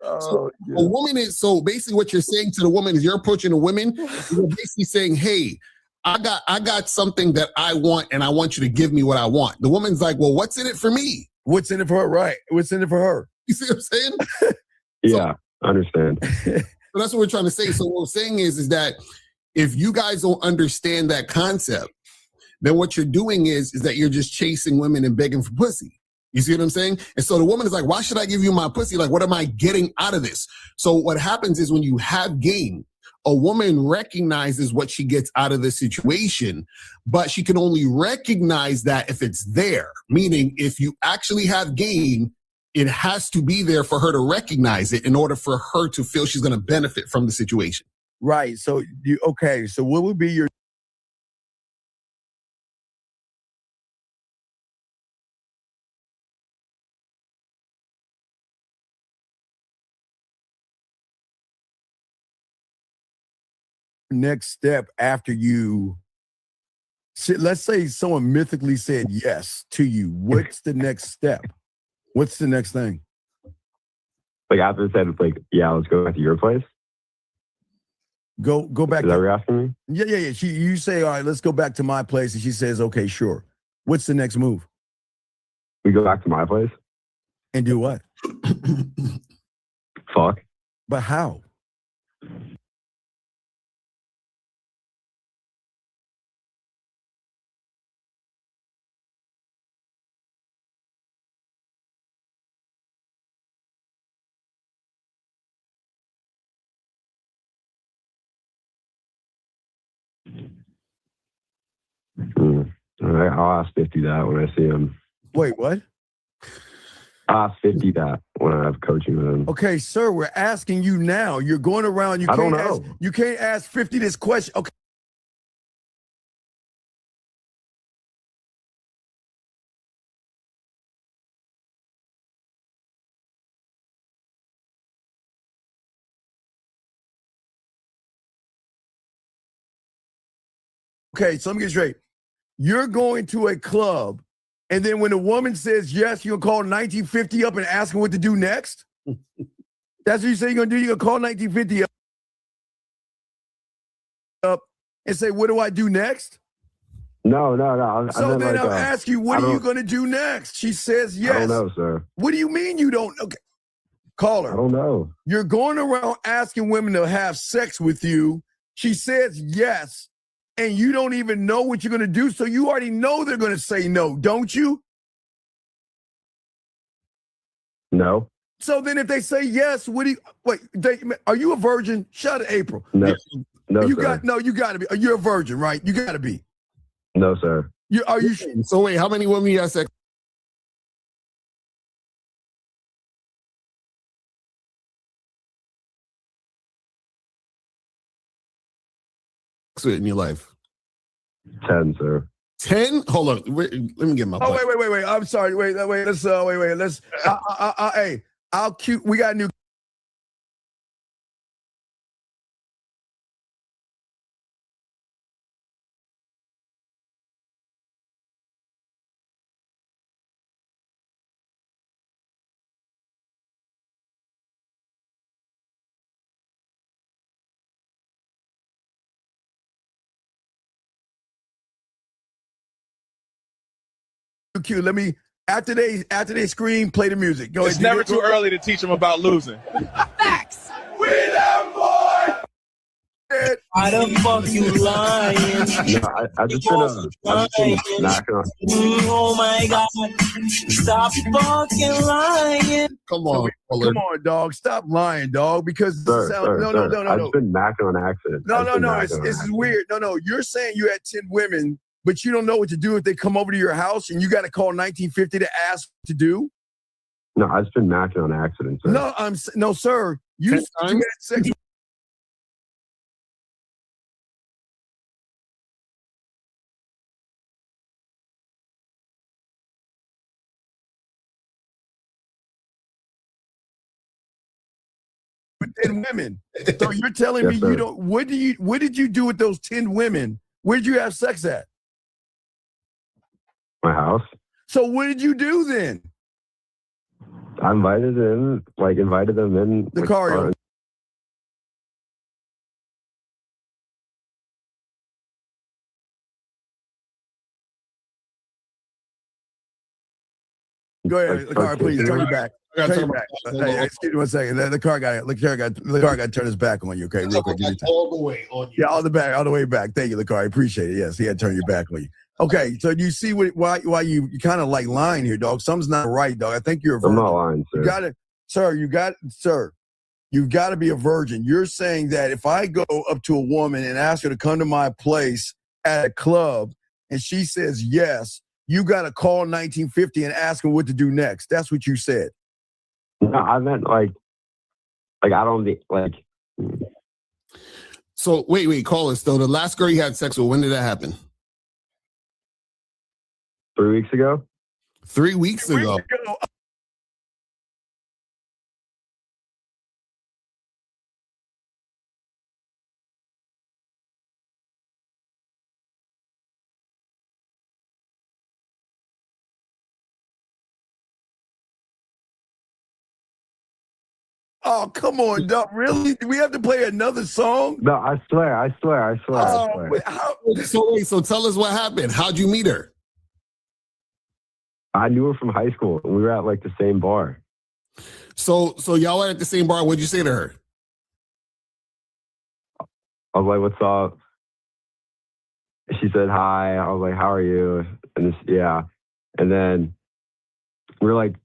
S5: So
S6: yeah.
S5: a woman is so basically what you're saying to the woman is you're approaching the women. You're basically saying, "Hey, I got something that I want, and I want you to give me what I want." The woman's like, "Well, what's in it for me?"
S6: What's in it for her? Right. What's in it for her?
S5: You see what I'm saying?
S8: Yeah, I understand.
S5: So that's what we're trying to say. So what we're saying is that if you guys don't understand that concept, then what you're doing is that you're just chasing women and begging for pussy. You see what I'm saying? And so the woman is like, why should I give you my pussy? Like, what am I getting out of this? So what happens is when you have game, a woman recognizes what she gets out of the situation, but she can only recognize that if it's there. Meaning, if you actually have game, it has to be there for her to recognize it in order for her to feel she's going to benefit from the situation.
S6: Right. So so what would be your next step after you let's say someone mythically said yes to you? What's the next step? What's the next thing?
S8: Like after it said, it's like, yeah, let's go back to your place.
S6: Go back.
S8: Is that what you're asking me?
S6: Yeah. You say, all right, let's go back to my place. And she says, okay, sure. What's the next move?
S8: We go back to my place.
S6: And do what?
S8: Fuck.
S6: But how?
S8: All right, I'll ask 50 that when I see him.
S6: Wait, what?
S8: I'll ask 50 that when I have coaching with him.
S6: Okay, sir, we're asking you now. You're going around.
S8: I don't know.
S6: You can't ask 50 this question. Okay. Okay, so let me get straight. You're going to a club, and then when the woman says yes, you're going to call 1950 up and ask them what to do next? That's what you say you're going to do? You're going to call 1950 up and say, what do I do next?
S8: No.
S6: So then I'll ask you, what are you going to do next? She says yes.
S8: I don't know, sir.
S6: What do you mean you don't? Okay. Call her.
S8: I don't know.
S6: You're going around asking women to have sex with you. She says yes, and you don't even know what you're going to do, so you already know they're going to say no, don't you?
S8: No.
S6: So then if they say yes, are you a virgin? Shout out to April.
S8: No,
S6: you
S8: sir.
S6: You got to be. You're a virgin, right? You got to be.
S8: No, sir.
S6: Are you?
S5: So wait, how many women you have sex with in your life?
S8: 10, sir.
S5: 10? Hold on. Wait, let me get my.
S6: Oh, wait. I'm sorry. Wait. Let's. Let's. Hey, I'll cue. We got a new. Cue. Let me. After they scream, play the music. Go
S9: It's
S6: ahead.
S9: never too early to teach them about losing. Why the fuck you lying?
S8: No, I've just been knocking on.
S9: Oh my God. Stop fucking lying.
S5: Come on,
S6: Come on, dog. Stop lying, dog. Because
S8: Sir,
S6: no.
S8: I've just been knocking on accident.
S6: No. It's weird. No. You're saying you had 10 women, but you don't know what to do if they come over to your house and you got to call 1950 to ask what to do?
S8: No, I've just been knocking on accident, sir.
S6: No, sir. You had sex. With 10 women. So you're telling me
S8: Yes, sir.
S6: you don't. What did you do with those 10 women? Where did you have sex at?
S8: My house.
S6: So what did you do then?
S8: I invited them in.
S6: The car. Go ahead, Lakari, please turn your back.
S5: I gotta
S6: Turn your
S5: turn
S6: back.
S5: my-
S6: Hey, excuse me one second. The car got to turn his back on you. Okay, real quick. Give me time.
S5: all the way on you.
S6: Yeah, all the way back. Thank you, Lakari. Appreciate it. Yes, he had to turn your back on you. Okay, so you see why you kind of like lying here, dog. Something's not right, dog. I think you're a virgin.
S8: I'm not lying, sir.
S6: You got it, sir. You've got to be a virgin. You're saying that if I go up to a woman and ask her to come to my place at a club and she says yes, you got to call 1950 and ask her what to do next. That's what you said.
S8: No, I meant like I don't like.
S5: So wait, call us though. The last girl you had sex with, when did that happen?
S8: 3 weeks ago.
S5: 3 weeks ago.
S6: Oh, come on, dog. Really? Do we have to play another song?
S8: No, I swear.
S5: So tell us what happened. How'd you meet her?
S8: I knew her from high school, and we were at like the same bar.
S5: So y'all were at the same bar. What'd you say to her?
S8: I was like, "What's up?" She said hi. I was like, "How are you?" And and then we were like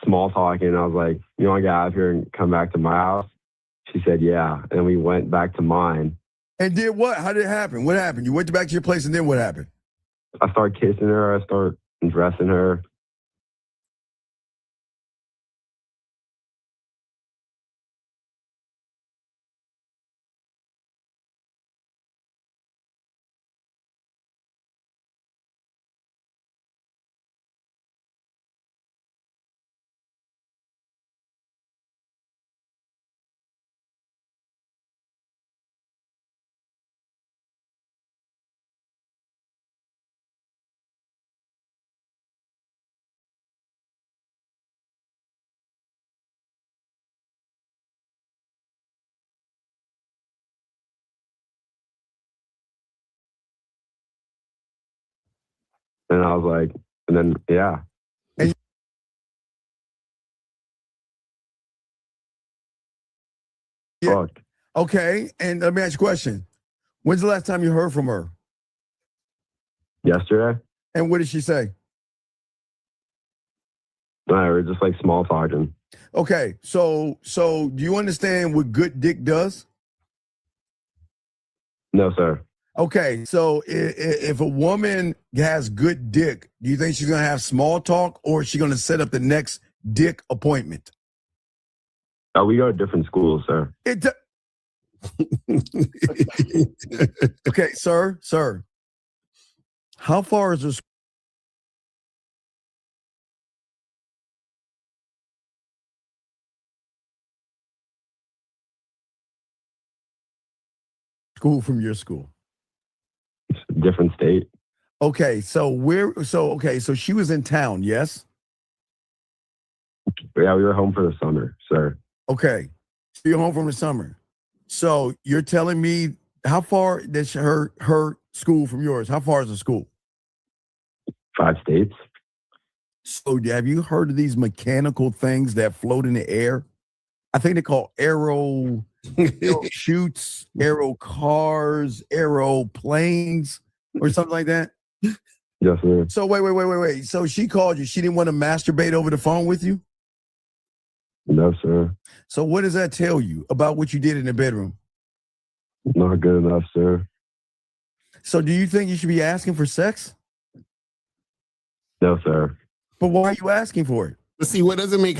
S8: small talking. I was like, "You want to get out of here and come back to my house?" She said, "Yeah." And we went back to mine.
S6: And did what? How did it happen? What happened? You went back to your place, and then what happened?
S8: I started kissing her. I started dressing her. And I was like, and then yeah.
S6: Yeah. Okay, and let me ask you a question. When's the last time you heard from her?
S8: Yesterday.
S6: And what did she say?
S8: No, we were just like small talking.
S6: Okay, so do you understand what good dick does?
S8: No, sir.
S6: Okay, so if a woman has good dick, do you think she's gonna have small talk, or is she gonna set up the next dick appointment?
S8: We go to different schools, sir.
S6: Okay, sir. How far is the school from your school?
S8: Different state.
S6: Okay, so she was in town, yes?
S8: Yeah, we were home for the summer, sir.
S6: Okay, so you're home from the summer. So you're telling me how far is her school from yours? How far is the school?
S8: 5 states.
S6: So have you heard of these mechanical things that float in the air? I think they're called shoots, aero cars, aeroplanes, or something like that?
S8: Yes, sir.
S6: So wait. So she called you. She didn't want to masturbate over the phone with you?
S8: No, sir.
S6: So what does that tell you about what you did in the bedroom?
S8: Not good enough, sir.
S6: So do you think you should be asking for sex?
S8: No, sir.
S6: But why are you asking for it?
S5: But see, what doesn't make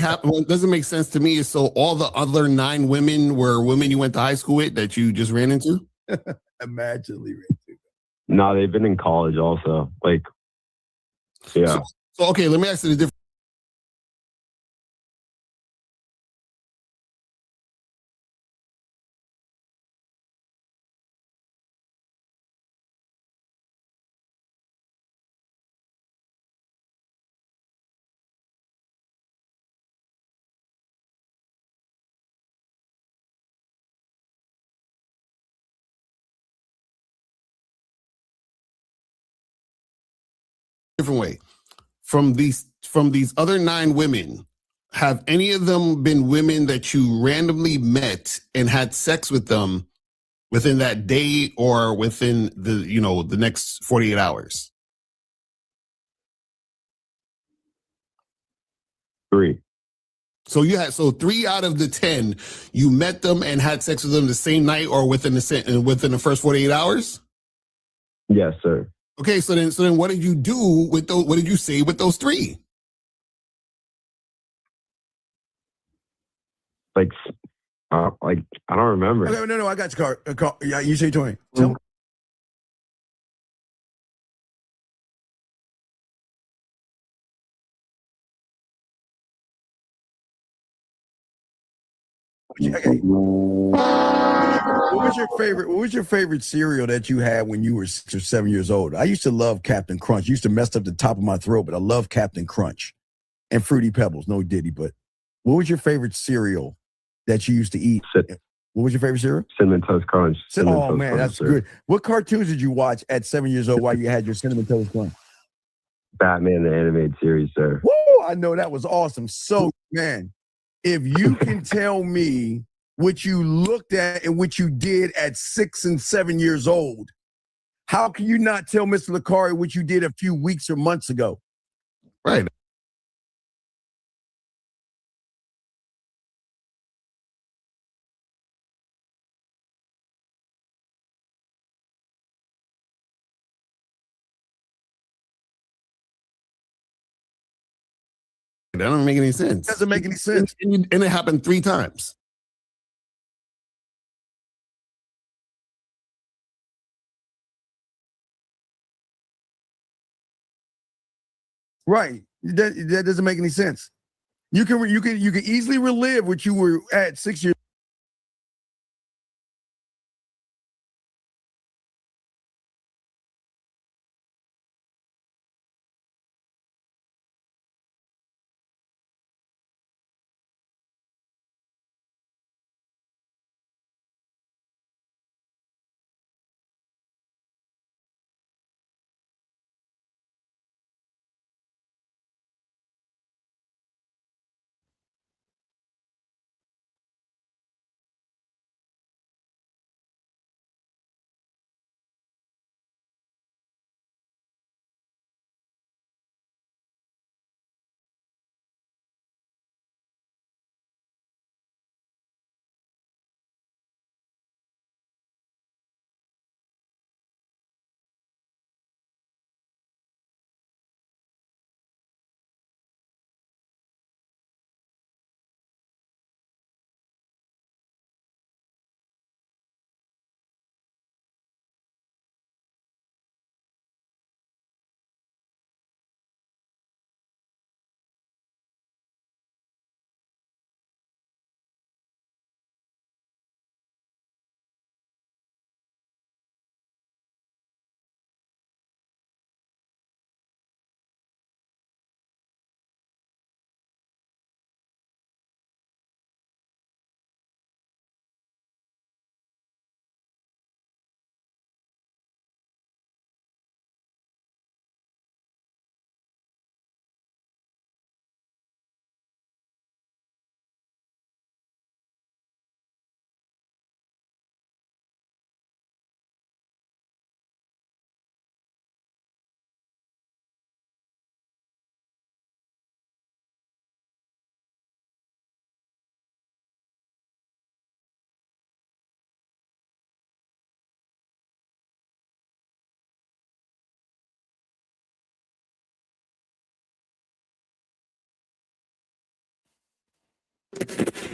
S5: sense to me is, so all the other 9 women were women you went to high school with that you just ran into?
S6: Imagine.
S8: No, they've been in college also. Like, yeah.
S5: So okay, let me ask you the different way. From these other 9 women, have any of them been women that you randomly met and had sex with them within that day or within the next 48 hours?
S8: 3.
S5: So 3 out of the 10, you met them and had sex with them the same night or within the first 48 hours?
S8: Yes, sir.
S5: Okay, so then what did you do with those? What did you say with those 3?
S8: Like I don't remember.
S6: Okay, no, I got your car. Yeah, you say 20. Tell me. Okay. What was your favorite cereal that you had when you were 6 or 7 years old? I used to love Captain Crunch. Used to mess up the top of my throat, but I love Captain Crunch and Fruity Pebbles. No Diddy, but what was your favorite cereal that you used to eat? What was your favorite cereal?
S8: Cinnamon Toast Crunch.
S6: Oh man, that's good. What cartoons did you watch at 7 years old while you had your Cinnamon Toast Crunch?
S8: Batman the animated series, sir.
S6: Woo! I know that was awesome. So man, if you can tell me what you looked at and what you did at 6 and 7 years old, how can you not tell Mr. Licari what you did a few weeks or months ago?
S5: Right. That doesn't make any sense.
S6: Doesn't make any sense.
S5: And it happened 3 times.
S6: Right. That doesn't make any sense. You can easily relive what you were at 6 years.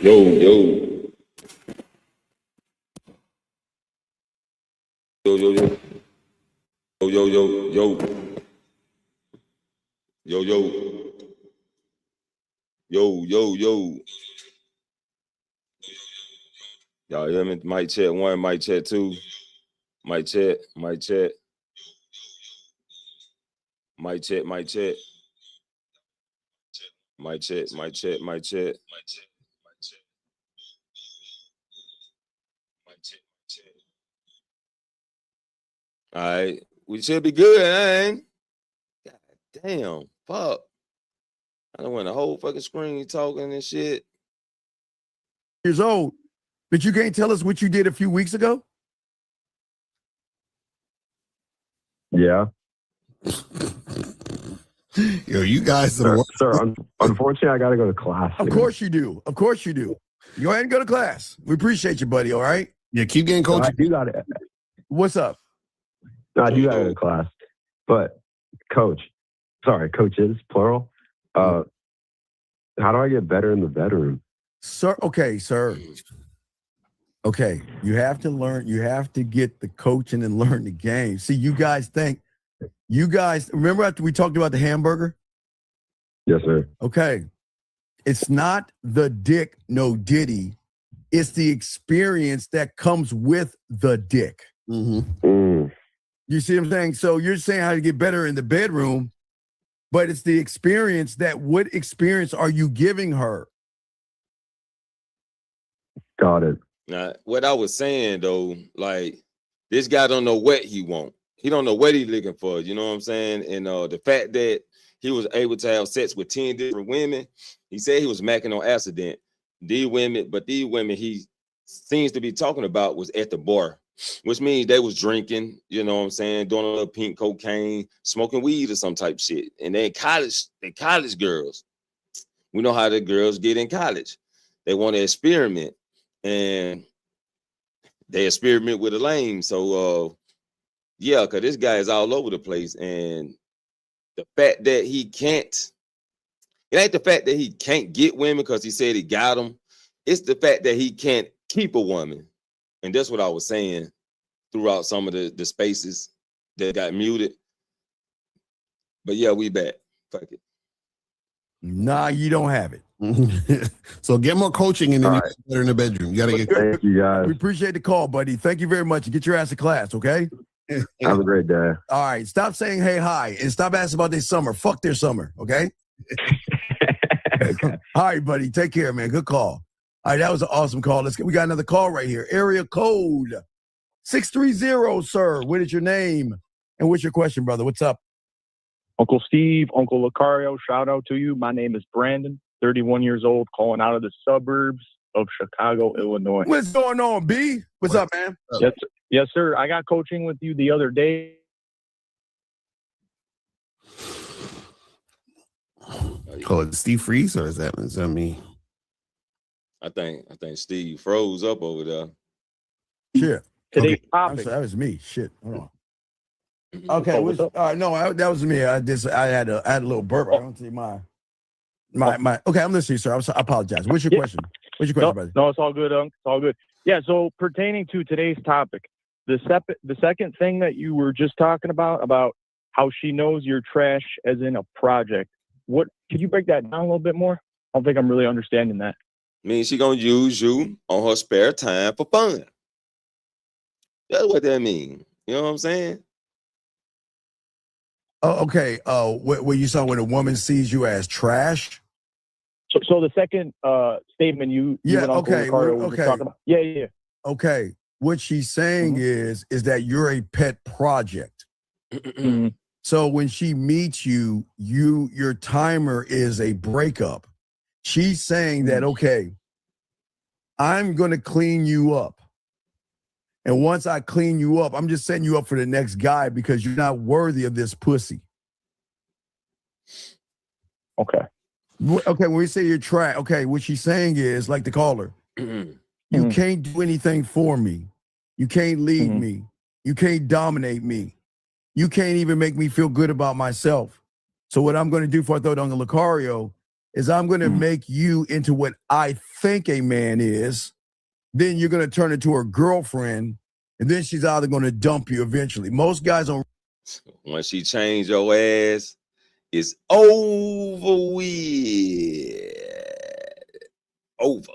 S4: Yo, yo. Yo, yo, yo. Yo, yo, yo, yo. Yo, yo. Yo, yo, yo. Y'all hear me? Mic check 1, mic check 2. Mic check, mic check. Mic check, mic check. Mic check, mic check, mic check. All right. We should be good, ain't? God damn. Fuck. I don't want the whole fucking screen talking and shit.
S6: Years old, but you can't tell us what you did a few weeks ago?
S8: Yeah.
S5: Yo, you guys are
S8: Sir,
S5: the worst.
S8: sir, unfortunately, I got to go to class.
S6: Of course you do. Of course you do. Go ahead and go to class. We appreciate you, buddy, all right?
S5: Yeah, keep getting
S8: So I
S5: coaching.
S8: do got it.
S6: What's up?
S8: No, I do got to go to class. But coaches, plural. How do I get better in the bedroom?
S6: Sir, sir. Okay, you have to learn, you have to get the coaching and learn the game. See, you guys remember after we talked about the hamburger?
S8: Yes, sir.
S6: Okay, it's not the dick, no diddy. It's the experience that comes with the dick.
S5: Mm-hmm.
S6: You see what I'm saying? So you're saying how to get better in the bedroom, but it's the experience what experience are you giving her?
S8: Got it.
S4: Now, what I was saying though, like this guy don't know what he want. He don't know what he's looking for. You know what I'm saying? And the fact that he was able to have sex with 10 different women, he said he was macking on accident. These women he seems to be talking about was at the bar, which means they was drinking, you know what I'm saying, doing a little pink cocaine, smoking weed or some type shit. And they college girls. We know how the girls get in college. They want to experiment. And they experiment with a lame. So yeah, because this guy is all over the place. And the fact that it ain't the fact that he can't get women because he said he got them. It's the fact that he can't keep a woman. And that's what I was saying throughout some of the spaces that got muted. But yeah, we back. Fuck it.
S6: Nah, you don't have it.
S5: So get more coaching and then
S8: All
S5: you
S8: right.
S5: get better in the bedroom. You gotta get
S8: Thank you, guys.
S6: We appreciate the call, buddy. Thank you very much. Get your ass to class, okay?
S8: Have a great day.
S6: All right. Stop saying hey, hi, and stop asking about their summer. Fuck their summer, okay?
S8: Okay.
S6: All right, buddy. Take care, man. Good call. All right, that was an awesome call. We got another call right here. Area code 630, sir. What is your name? And what's your question, brother? What's up?
S10: Uncle Steve, Uncle Lucario, shout out to you. My name is Brandon, 31 years old, calling out of the suburbs of Chicago, Illinois.
S6: What's going on, B? What's up, man?
S10: Yes, sir. I got coaching with you the other day.
S5: Oh, is Steve Freeze or is that me?
S4: I think Steve froze up over there.
S6: Shit.
S10: Today's
S6: I'm
S10: topic.
S6: sorry, that was me. Shit. Hold on.
S4: Mm-hmm.
S6: Okay,
S10: what's up?
S6: that was me. I had a little burp. I don't see my. Okay, I'm listening, sir. I apologize. What's your question? What's your question, brother?
S10: No, it's all good, It's all good. Yeah. So pertaining to today's topic, the second thing that you were just talking about how she knows you're trash as in a project. What could you break that down a little bit more? I don't think I'm really understanding that.
S4: Means she gonna use you on her spare time for fun. That's what that means. You know what I'm saying?
S6: Oh, okay. What you saw when a woman sees you as trash?
S10: So the second statement you
S6: Yeah,
S10: and Uncle
S6: okay,
S10: Ricardo was
S6: okay.
S10: just talking about. Yeah.
S6: Okay. What she's saying is that you're a pet project.
S10: Mhm.
S6: So when she meets you, your timer is a breakup. She's saying that, okay, I'm going to clean you up. And once I clean you up, I'm just setting you up for the next guy because you're not worthy of this pussy.
S10: Okay.
S6: Okay, when we say you're trash, okay, what she's saying is, like the caller, you can't do anything for me. You can't lead me. You can't dominate me. You can't even make me feel good about myself. So what I'm going to do before I throw it on the Lucario is I'm going to make you into what I think a man is. Then you're going to turn into her girlfriend, and then she's either going to dump you eventually. Most guys don't.
S4: Once she change your ass, it's over with. Over.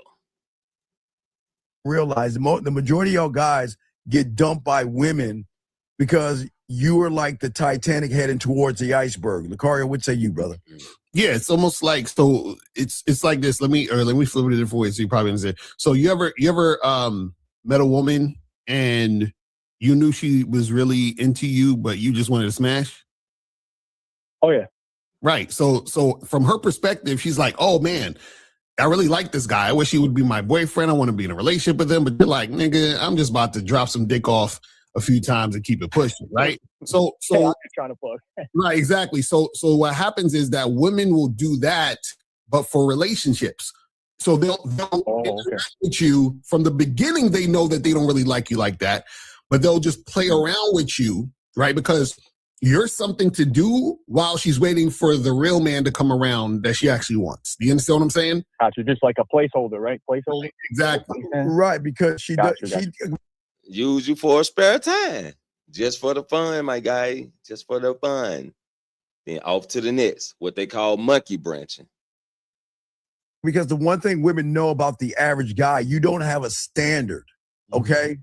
S6: Realize the majority of y'all guys get dumped by women because you are like the Titanic heading towards the iceberg. Lucario, what say you, brother?
S5: Yeah, it's almost like, so it's like this. Let me flip it a different way so you probably understand. So you ever met a woman and you knew she was really into you, but you just wanted to smash?
S10: Oh yeah.
S5: Right. So from her perspective, she's like, oh man, I really like this guy. I wish he would be my boyfriend. I want to be in a relationship with him. But you're like, nigga, I'm just about to drop some dick off a few times and keep it pushing, right? So
S10: I'm just trying to fuck.
S5: right, exactly. So what happens is that women will do that, but for relationships. So they'll interact with you from the beginning. They know that they don't really like you like that, but they'll just play around with you, right? Because you're something to do while she's waiting for the real man to come around that she actually wants. Do you understand what I'm saying?
S10: Gotcha. Just like a placeholder, right? Placeholder.
S5: Exactly.
S6: Right, because she does.
S4: Use you for a spare time, just for the fun, my guy, just for the fun. Then off to the next, what they call monkey branching.
S6: Because the one thing women know about the average guy, you don't have a standard, okay?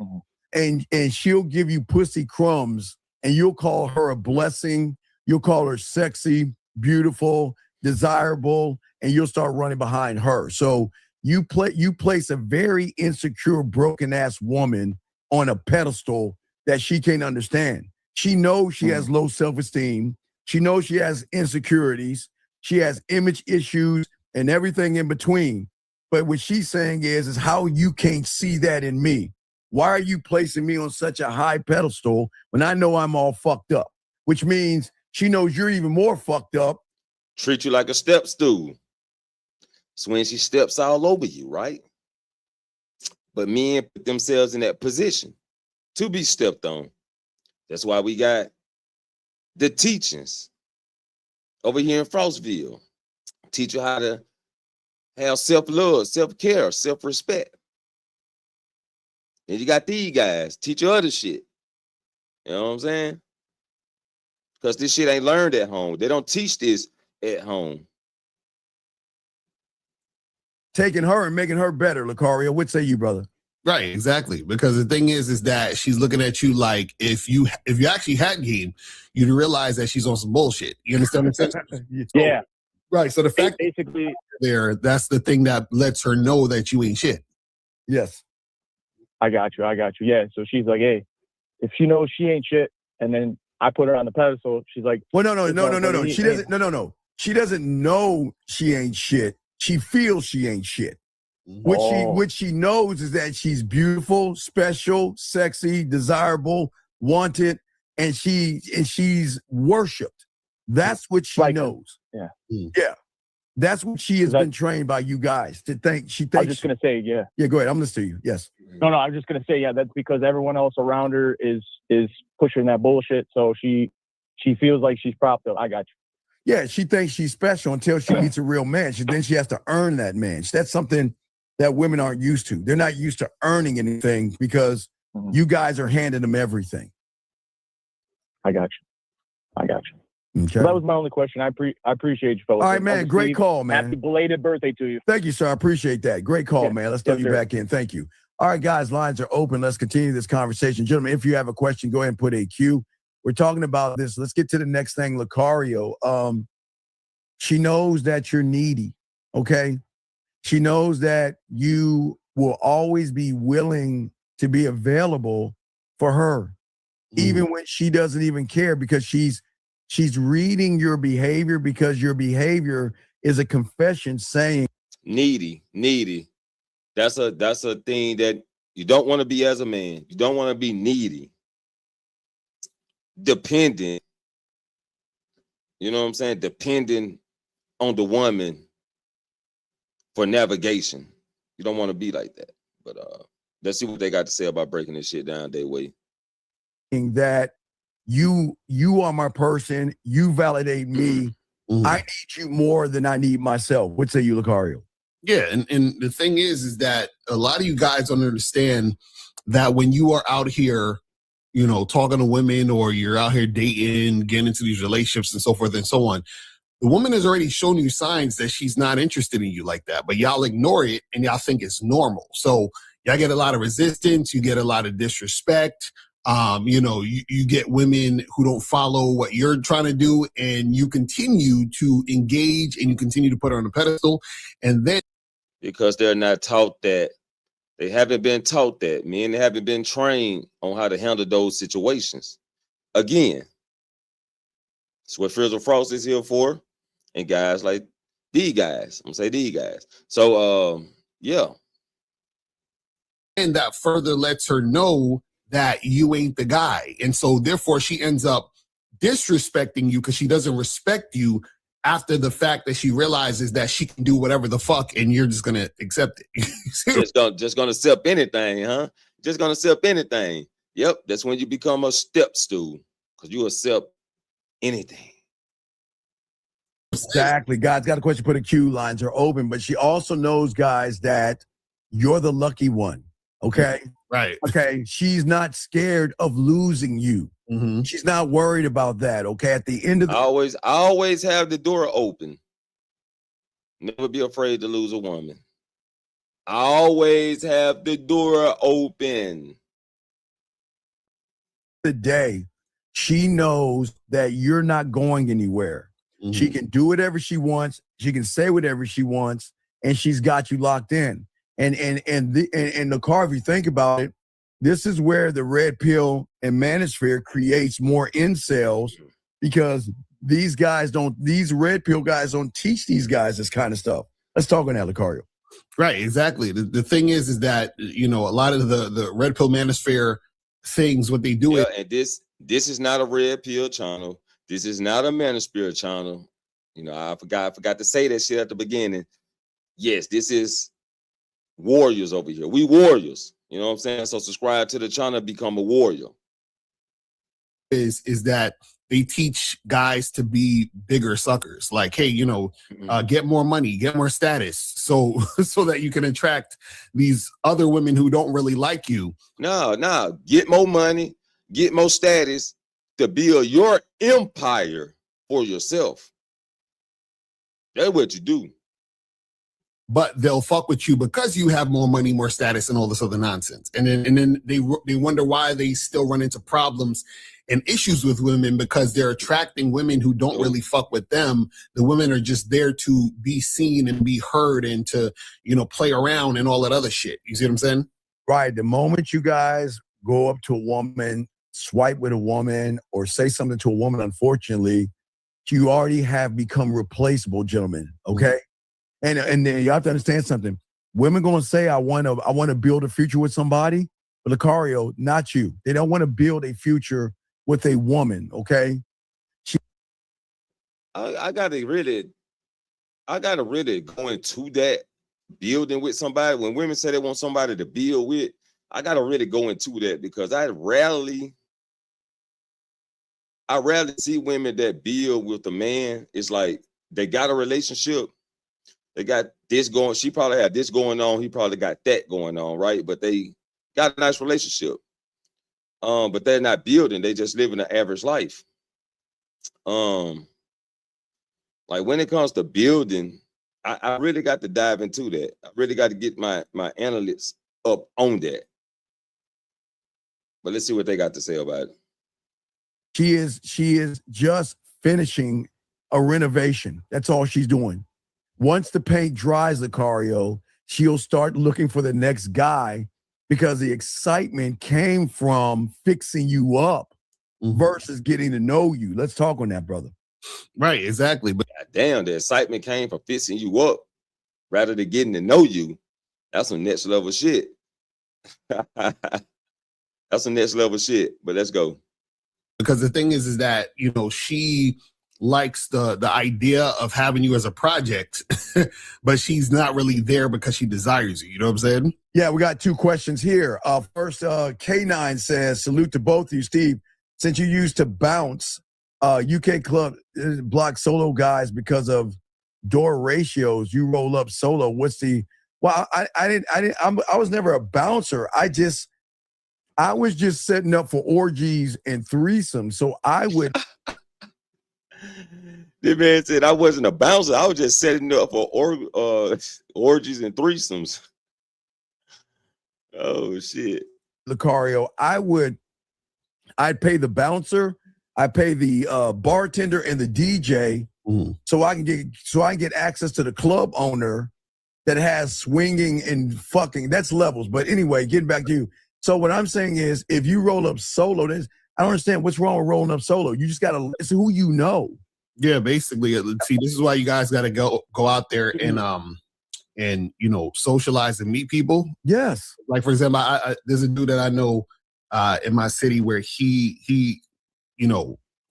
S6: And she'll give you pussy crumbs, and you'll call her a blessing. You'll call her sexy, beautiful, desirable, and you'll start running behind her. So you place a very insecure, broken ass woman on a pedestal that she can't understand. She knows she has low self-esteem. She knows she has insecurities. She has image issues and everything in between. But what she's saying is how you can't see that in me. Why are you placing me on such a high pedestal when I know I'm all fucked up? Which means she knows you're even more fucked up.
S4: Treat you like a step stool. It's when she steps all over you, right? But men put themselves in that position to be stepped on. That's why we got the teachings over here in Frostville. Teach you how to have self-love, self-care, self-respect. And you got these guys teach you other shit. You know what I'm saying? Because this shit ain't learned at home. They don't teach this at home.
S6: Taking her and making her better, Lucario. What say you, brother?
S5: Right, exactly. Because the thing is that she's looking at you like if you actually had game, you'd realize that she's on some bullshit. You understand what I'm saying?
S6: Yeah.
S5: Right. So the fact
S10: basically
S5: that's the thing that lets her know that you ain't shit.
S6: Yes.
S10: I got you. Yeah. So she's like, hey, if she knows she ain't shit, and then I put her on the pedestal, she's like,
S6: well, no. She doesn't. No. She doesn't know she ain't shit. She feels she ain't shit. What she knows is that she's beautiful, special, sexy, desirable, wanted, and she's worshipped. That's what she knows.
S10: Yeah.
S6: Yeah. That's what she has been trained by you guys to think. She thinks.
S10: I'm just gonna say, yeah.
S6: Yeah, go ahead. I'm listening to you. Yes.
S10: No, I'm just gonna say, yeah. That's because everyone else around her is pushing that bullshit. So she feels like she's propped up. I got you.
S6: Yeah, she thinks she's special until she meets a real man. Then she has to earn that man. That's something that women aren't used to. They're not used to earning anything because you guys are handing them everything.
S10: I got you.
S6: Okay.
S10: So that was my only question. I appreciate you, fellas.
S6: All right, man. Great call, man.
S10: Happy belated birthday to you.
S6: Thank you, sir. I appreciate that. Great call, man. Let's throw you back in. Thank you. All right, guys, lines are open. Let's continue this conversation. Gentlemen, if you have a question, go ahead and put a Q. We're talking about this. Let's get to the next thing, Lucario. She knows that you're needy, okay? She knows that you will always be willing to be available for her, even when she doesn't even care, because she's reading your behavior, because your behavior is a confession saying
S4: needy. That's a thing that you don't want to be as a man. You don't want to be needy, dependent. You know what I'm saying? Dependent on the woman for navigation. You don't want to be like that. But let's see what they got to say about breaking this shit down their way.
S6: that you are my person, you validate me, I need you more than I need myself. What say you, Lucario?
S5: Yeah, and the thing is that a lot of you guys don't understand that when you are out here, you know, talking to women, or you're out here dating, getting into these relationships and so forth and so on, the woman has already shown you signs that she's not interested in you like that, but y'all ignore it and y'all think it's normal. So y'all get a lot of resistance, you get a lot of disrespect. You know, you get women who don't follow what you're trying to do, and you continue to engage and you continue to put her on a pedestal. And then
S4: because they're not taught that, they haven't been taught that. Men haven't been trained on how to handle those situations. Again, it's what Frizzle Frost is here for, and guys like these guys. I'm gonna say these guys. So yeah.
S5: And that further lets her know that you ain't the guy. And so therefore she ends up disrespecting you because she doesn't respect you after the fact that she realizes that she can do whatever the fuck and you're just gonna accept it.
S4: just gonna accept anything, huh? Just gonna accept anything. Yep, that's when you become a step stool, because you accept anything.
S6: Exactly. God's got a question, put a queue, lines are open, but she also knows, guys, that you're the lucky one. Okay.
S5: Right.
S6: Okay. She's not scared of losing you. She's not worried about that. Okay. At the end of the
S4: I always have the door open. Never be afraid to lose a woman. I always have the door open.
S6: the day, she knows that you're not going anywhere. She can do whatever she wants. She can say whatever she wants, and she's got you locked in. And the car, if you think about it, this is where the red pill and manosphere creates more incels, because these red pill guys don't teach these guys this kind of stuff. Let's talk on that, Lucario.
S5: Right, exactly. The thing is that, you know, a lot of the red pill manosphere things, what they do is,
S4: and this is not a red pill channel. This is not a manosphere channel. You know, I forgot to say that shit at the beginning. Yes, this is warriors over here. We warriors. You know what I'm saying? So subscribe to the channel, become a warrior.
S5: Is that they teach guys to be bigger suckers. Like, hey, you know, get more money, get more status, so that you can attract these other women who don't really like you.
S4: No, get more money, get more status to build your empire for yourself. That's what you do.
S5: But they'll fuck with you because you have more money, more status, and all this other nonsense. And then they wonder why they still run into problems and issues with women, because they're attracting women who don't really fuck with them. The women are just there to be seen and be heard and to, you know, play around and all that other shit. You see what I'm saying?
S6: Right. The moment you guys go up to a woman, swipe with a woman, or say something to a woman, unfortunately, you already have become replaceable, gentlemen. Okay. And then you have to understand something. Women gonna say, I want to build a future with somebody, but Lucario, not you. They don't want to build a future with a woman, okay?
S4: I gotta really go into that building with somebody. When women say they want somebody to build with, I gotta really go into that, because I rarely see women that build with a man. It's like they got a relationship. They got this going. She probably had this going on. He probably got that going on, right? But they got a nice relationship. But they're not building. They just living an average life. Like when it comes to building, I really got to dive into that. I really got to get my analysts up on that. But let's see what they got to say about it.
S6: She is just finishing a renovation. That's all she's doing. Once the paint dries, Lucario, she'll start looking for the next guy, because the excitement came from fixing you up versus getting to know you. Let's talk on that, brother.
S5: Right, exactly. But
S4: God damn, the excitement came from fixing you up rather than getting to know you. That's some next level shit. That's some next level shit. But let's go.
S5: Because the thing is that, you know, she likes the idea of having you as a project, but she's not really there because she desires you. You know what I'm saying?
S6: Yeah, we got two questions here. First, K9 says, salute to both of you, Steve. Since you used to bounce UK club block solo guys because of door ratios. You roll up solo. What's the? Well, I was never a bouncer. I was just setting up for orgies and threesomes. So I would.
S4: The man said I wasn't a bouncer. I was just setting up for orgies and threesomes. Oh shit.
S6: Lucario, I'd pay the bouncer, I pay the bartender and the DJ, so I can get access to the club owner that has swinging and fucking. That's levels. But anyway, getting back to you. So what I'm saying is, if you roll up solo, I don't understand what's wrong with rolling up solo. You just gotta listen who you know.
S5: Yeah, basically. See, this is why you guys got to go out there and socialize and meet people.
S6: Yes.
S5: Like for example, there's a dude that I know in my city where he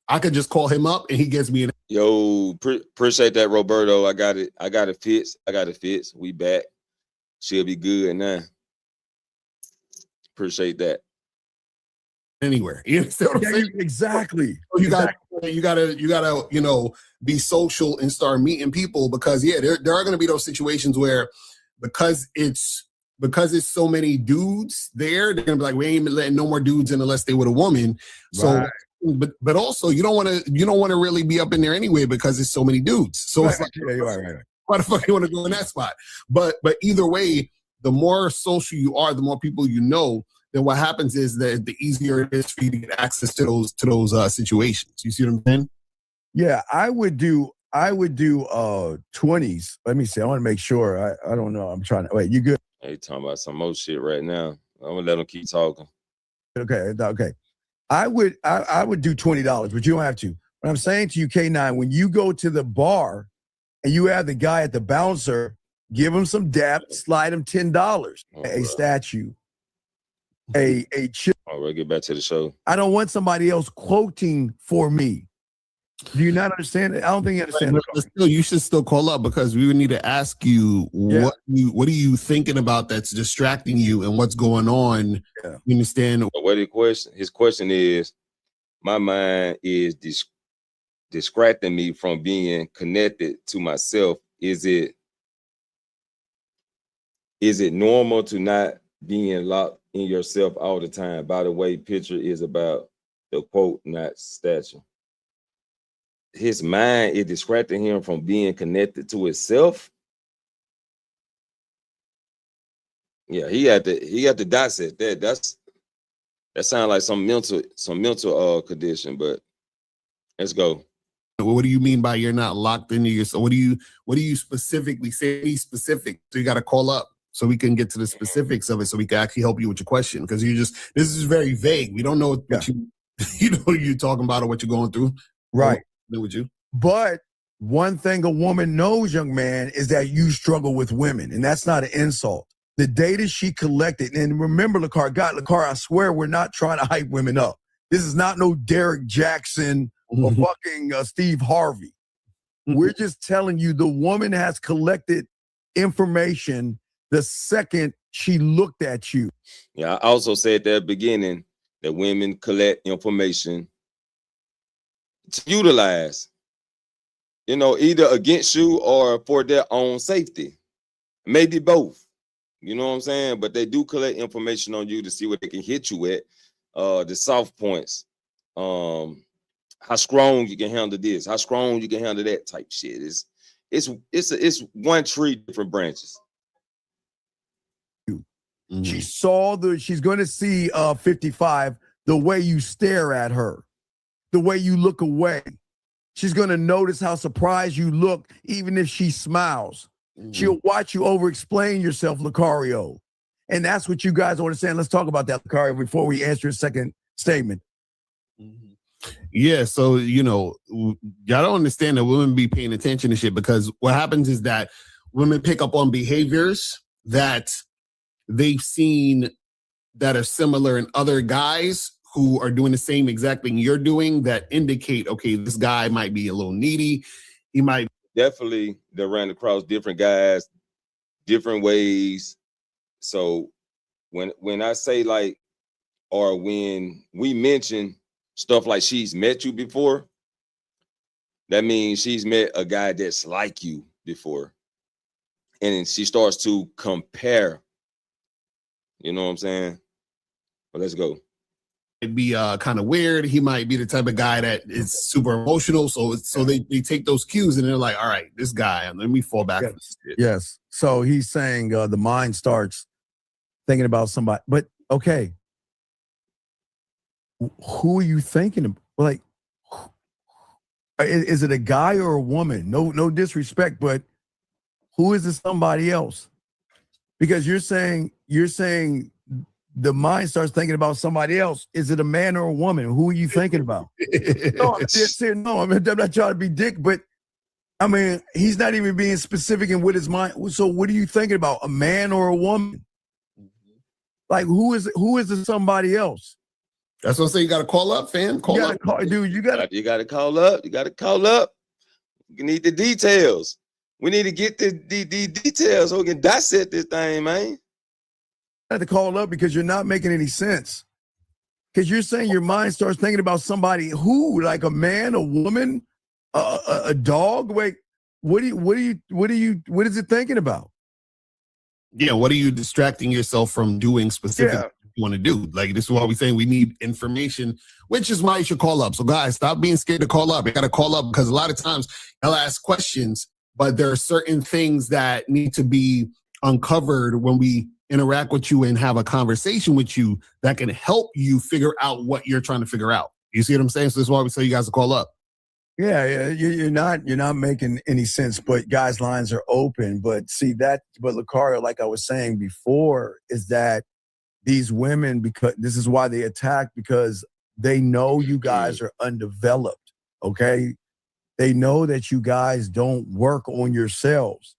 S5: I could just call him up and he gets me an.
S4: Yo, appreciate that, Roberto. I got it fixed. We back. She'll be good now. Appreciate that.
S5: Anywhere. You understand what I'm saying?
S6: Exactly.
S5: So you gotta be social and start meeting people, because there are gonna be those situations where because it's so many dudes there, they're gonna be like, we ain't letting no more dudes in unless they with a woman. So
S6: Right.
S5: but also you don't want to really be up in there anyway because it's so many dudes. So it's like,
S6: right.
S5: why the fuck you want to go in that spot? But either way, the more social you are, the more people you know, then what happens is that the easier it is for you to get access to those situations. You see what I'm saying?
S6: Yeah, I would do 20s. Let me see. I want to make sure. I don't know. I'm trying to wait. You good?
S4: Hey, talking about some more shit right now. I'm gonna let them keep talking.
S6: Okay. I would do $20, but you don't have to. But I'm saying to you, K9, when you go to the bar and you have the guy at the bouncer, give him some dap, slide him $10. A statue. A chip.
S4: All right, get back to the show.
S6: I don't want somebody else quoting for me. Do you not understand it? I don't think you understand.
S5: But still, you should still call up, because we would need to ask you what are you thinking about that's distracting you and what's going on.
S6: Yeah.
S5: You understand?
S4: What his question is, my mind is distracting me from being connected to myself. Is it normal to not being locked in yourself all the time? By the way, picture is about the quote, not statue. His mind is distracting him from being connected to itself. Yeah, he had to dissect that. That sounds like some mental condition, but let's go.
S5: What do you mean by you're not locked into yourself? What do you specifically say? Be specific. So you got to call up so we can get to the specifics of it, so we can actually help you with your question, because this is very vague. We don't know what you're talking about or what you're going through.
S6: Right.
S5: With you.
S6: But one thing a woman knows, young man, is that you struggle with women, and that's not an insult. The data she collected, and remember, Lacar, I swear we're not trying to hype women up. This is not no Derek Jackson or fucking Steve Harvey. We're just telling you the woman has collected information the second she looked at you.
S4: Yeah, I also said at the beginning that women collect information to utilize, either against you or for their own safety. Maybe both. You know what I'm saying? But they do collect information on you to see what they can hit you at, the soft points, how strong you can handle this, how strong you can handle that type shit. It's one tree, different branches.
S6: She's going to see 55 the way you stare at her, the way you look away. She's going to notice how surprised you look, even if she smiles. She'll watch you over-explain yourself, Lucario. And that's what you guys understand. Let's talk about that, Lucario, before we answer your second statement.
S5: Yeah, so, y'all don't understand that women be paying attention to shit, because what happens is that women pick up on behaviors that they've seen that are similar in other guys who are doing the same exact thing you're doing, that indicate, okay, this guy might be a little needy. He might.
S4: Definitely, they ran across different guys, different ways. So when I say or when we mention stuff like she's met you before, that means she's met a guy that's like you before. And then she starts to compare. You know what I'm saying? Well, let's go.
S5: It'd be kind of weird. He might be the type of guy that is super emotional. So they take those cues and they're like, all right, this guy, let me fall back.
S6: Yes. Yes. So he's saying the mind starts thinking about somebody. But okay, who are you thinking of? Like, is it a guy or a woman? No disrespect, but who is this somebody else? Because you're saying the mind starts thinking about somebody else. Is it a man or a woman? Who are you thinking about? No, I'm not trying to be dick, but I mean, he's not even being specific in what his mind. So what are you thinking about? A man or a woman? Like, who is it somebody else?
S5: That's what I'm saying. You got to call up, fam. Call up.
S4: Dude, you got to call up. You got to call up. You need the details. We need to get the details so we can dissect this thing, man.
S6: I had to call up because you're not making any sense. Because you're saying your mind starts thinking about somebody who, like a man, a woman, a dog. Wait, what is it thinking about?
S5: Yeah, what are you distracting yourself from doing specifically you want to do? Like, this is why we're saying we need information, which is why you should call up. So guys, stop being scared to call up. You got to call up because a lot of times they'll ask questions, but there are certain things that need to be uncovered when we interact with you and have a conversation with you that can help you figure out what you're trying to figure out. You see what I'm saying? So this is why we say you guys to call up.
S6: Yeah, you're not making any sense, but guys' lines are open. But see but Lucario, like I was saying before, is that these women, because this is why they attack, because they know you guys are undeveloped, okay? They know that you guys don't work on yourselves.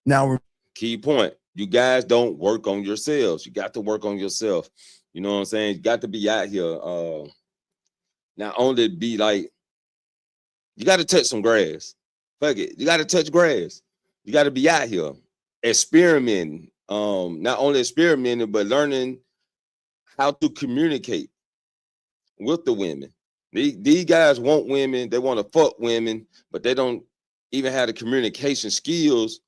S6: Now,
S4: key point, you guys don't work on yourselves. You got to work on yourself. You know what I'm saying? You got to be out here. Not only be like, you got to touch some grass. Fuck it. You got to touch grass. You got to be out here experimenting. Not only experimenting, but learning how to communicate with the women. These guys want women. They want to fuck women, but they don't even have the communication skills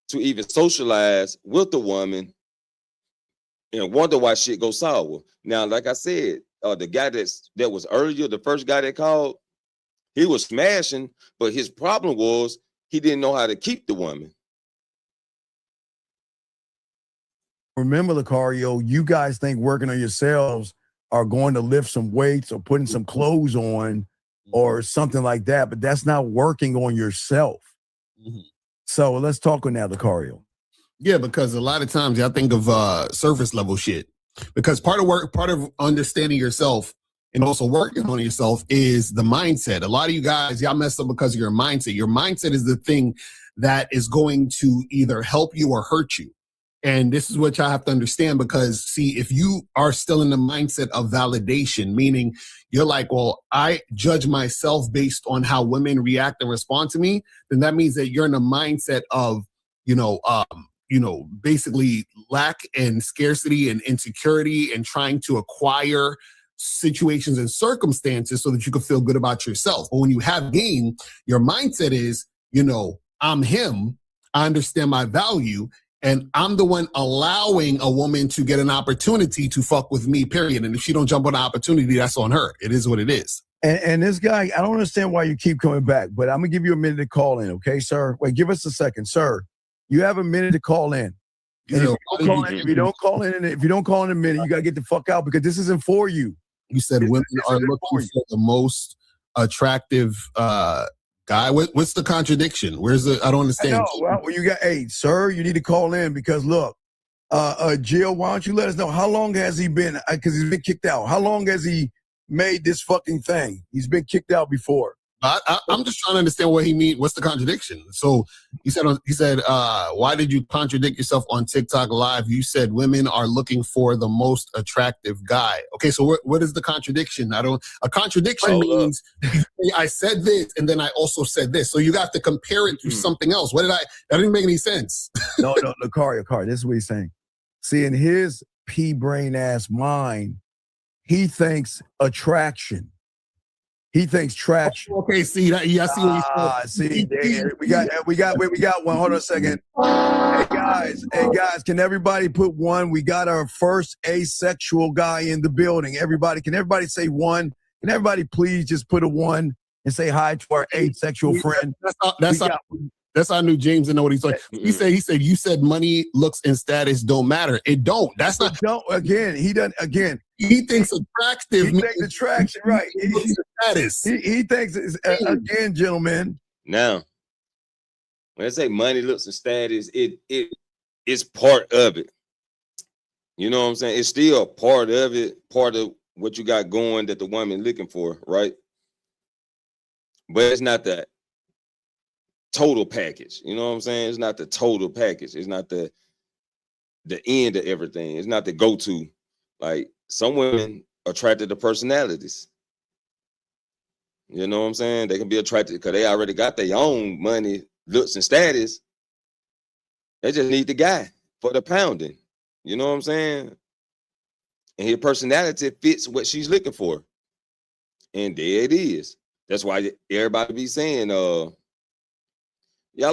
S4: to even socialize with the woman and wonder why shit goes sour. Now, like I said, the guy that was earlier, the first guy that called, he was smashing, but his problem was he didn't know how to keep the woman.
S6: remember, Lucario, you guys think working on yourselves are going to lift some weights or putting some clothes on or something like that, but that's not working on yourself.
S5: Mm-hmm.
S6: So let's talk on that, Lucario.
S5: Yeah, because a lot of times I think of surface level shit. Because part of understanding yourself and also working on yourself is the mindset. A lot of you guys, y'all mess up because of your mindset. Your mindset is the thing that is going to either help you or hurt you. And this is what y'all have to understand, because see, if you are still in the mindset of validation, meaning you're like, well, I judge myself based on how women react and respond to me, then that means that you're in a mindset of, basically lack and scarcity and insecurity and trying to acquire situations and circumstances so that you can feel good about yourself. But when you have game, your mindset is, I'm him, I understand my value, and I'm the one allowing a woman to get an opportunity to fuck with me, period. And if she don't jump on the opportunity, that's on her. It is what it is.
S6: And this guy, I don't understand why you keep coming back, but I'm going to give you a minute to call in, okay, sir? Wait, give us a second, sir. You have a minute to call in. And if you don't call in a minute, you got to get the fuck out, because this isn't for you.
S5: You said women are looking for the most attractive guy. What's the contradiction? I don't understand.
S6: Well, you got, hey, sir, you need to call in, because look, Jill, why don't you let us know how long has he been? Because he's been kicked out. How long has he made this fucking thing? He's been kicked out before.
S5: I'm just trying to understand what he means. What's the contradiction? So he said, why did you contradict yourself on TikTok Live? You said women are looking for the most attractive guy. Okay, so what is the contradiction? A contradiction means I said this and then I also said this. So you got to compare it to something else. That didn't make any sense.
S6: No, Lucario, this is what he's saying. See, in his pea brain ass mind, he thinks attraction. He thinks trash.
S5: Okay, see that? Yeah, I see what you said.
S6: See, we got one. Hold on a second. Hey guys, can everybody put one? We got our first asexual guy in the building. Can everybody say one? Can everybody please just put a one and say hi to our asexual friend?
S5: That's how I knew James didn't know what he's like. He said, you said money, looks, and status don't matter. It don't. That's not.
S6: No, again, he doesn't. Again,
S5: he thinks attractive.
S6: He thinks attraction, right?
S5: Status.
S6: He thinks again, gentlemen.
S4: Now, when I say money, looks, and status, it's part of it. You know what I'm saying? It's still a part of it, part of what you got going that the woman looking for, right? But it's not the total package. You know what I'm saying? It's not the total package. It's not the end of everything. It's not the go-to. Like, some women attracted to personalities. You know what I'm saying? They can be attracted because they already got their own money, looks, and status. They just need the guy for the pounding. You know what I'm saying? And his personality fits what she's looking for. And there it is. That's why everybody be saying, y'all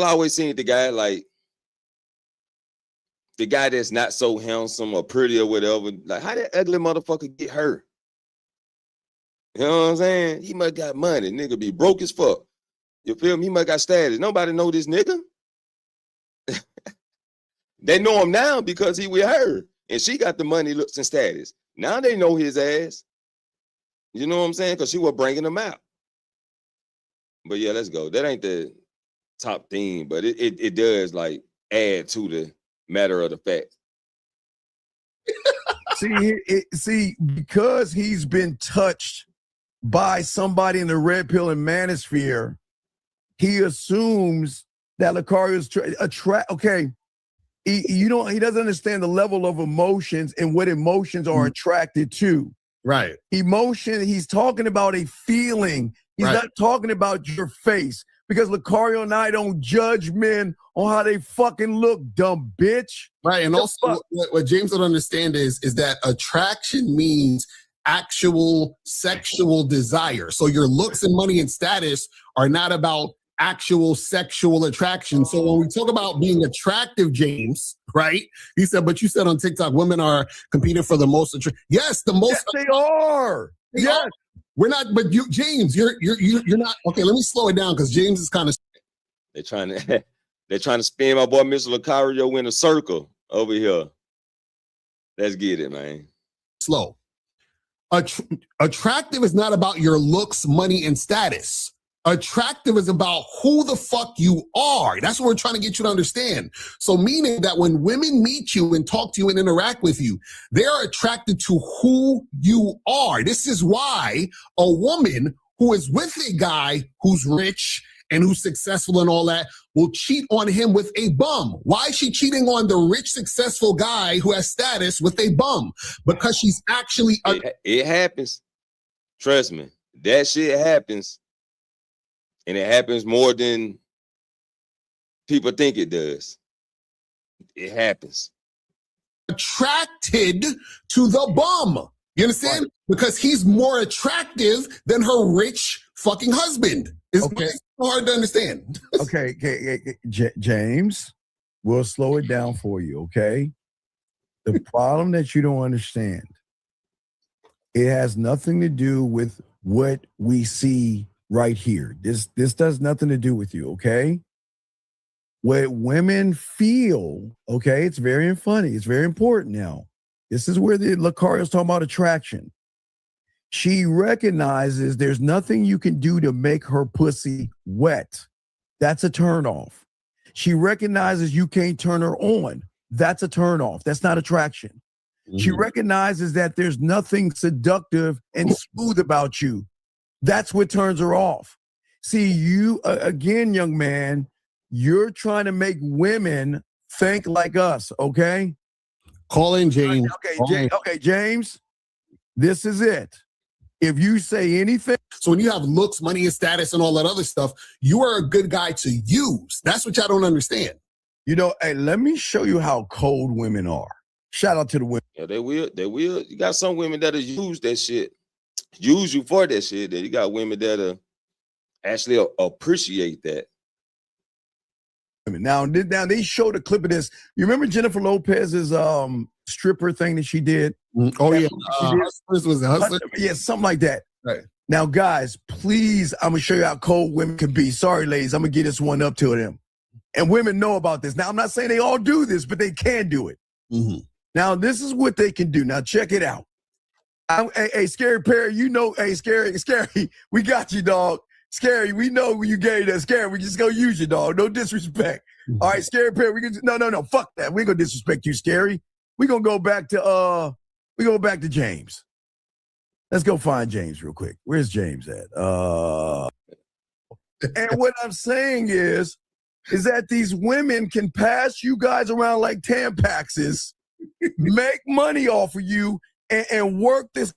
S4: always seen the guy, like, the guy that's not so handsome or pretty or whatever. Like, how that ugly motherfucker get her? You know what I'm saying? He must got money. Nigga be broke as fuck. You feel me? He must got status. Nobody know this nigga. They know him now because he with her. And she got the money, looks, and status. Now they know his ass. You know what I'm saying? Because she was bringing him out. But yeah, let's go. That ain't the top theme, but it does, like, add to the matter of the fact.
S6: See, because he's been touched by somebody in the red pill and manosphere, he assumes that Lucario's okay. He doesn't understand the level of emotions and what emotions are attracted to.
S5: Right.
S6: Emotion, he's talking about a feeling. He's not talking about your face. Because Lucario and I don't judge men on how they fucking look, dumb bitch.
S5: Right. And also what James don't understand is that attraction means actual sexual desire. So your looks and money and status are not about actual sexual attraction. So when we talk about being attractive, James, right? He said, but you said on TikTok, women are competing for the most yes, the most.
S6: Yes, they are. Yes.
S5: We're not, but you, James, you're not. Okay, let me slow it down because James is kind of.
S4: They're trying to spin my boy Mr. Lucario in a circle over here. Let's get it, man.
S5: Slow. Attractive is not about your looks, money, and status. Attractive is about who the fuck you are. That's what we're trying to get you to understand. So meaning that when women meet you and talk to you and interact with you, they're attracted to who you are. This is why a woman who is with a guy who's rich and who's successful and all that will cheat on him with a bum. Why is she cheating on the rich, successful guy who has status with a bum? Because she's actually...
S4: It happens. Trust me. That shit happens. And it happens more than people think it does. It happens.
S5: Attracted to the bum. You understand? Right. Because he's more attractive than her rich fucking husband. It's hard to understand.
S6: Okay, James, we'll slow it down for you, okay? The problem that you don't understand, it has nothing to do with what we see right here. This does nothing to do with you, okay? What women feel, okay, it's very funny. It's very important now. This is where the Lucario's talking about attraction. She recognizes there's nothing you can do to make her pussy wet. That's a turnoff. She recognizes you can't turn her on. That's a turnoff. That's not attraction. She recognizes that there's nothing seductive and smooth about you. That's what turns her off. See, you, again, young man, you're trying to make women think like us, okay?
S5: Call in, James.
S6: Okay, James, this is it. If you say anything.
S5: So when you have looks, money, and status and all that other stuff, you are a good guy to use. That's what y'all don't understand.
S6: You know, hey, let me show you how cold women are. Shout out to the women.
S4: Yeah, they will. You got some women that'll use that shit. use you for that shit. That you got women that actually appreciate that.
S6: Now they showed a clip of this. You remember Jennifer Lopez's stripper thing that she did?
S5: Oh yeah,
S6: Hustlers, was it Hustler? Yeah, something like that.
S5: Right.
S6: Now, guys, please, I'm gonna show you how cold women can be. Sorry, ladies, I'm gonna get this one up to them. And women know about this. Now, I'm not saying they all do this, but they can do it.
S5: Mm-hmm.
S6: Now, this is what they can do. Now, check it out. Hey, Scary Perry, you know, hey, Scary, we got you, dog. Scary, we know you gave that. Scary, we just gonna use you, dog. No disrespect.
S5: Mm-hmm.
S6: All right, Scary Perry, we can no, fuck that. We ain't gonna disrespect you, Scary. We gonna go back to James. Let's go find James real quick. Where's James at? And what I'm saying is that these women can pass you guys around like Tampaxes, make money off of you, and work this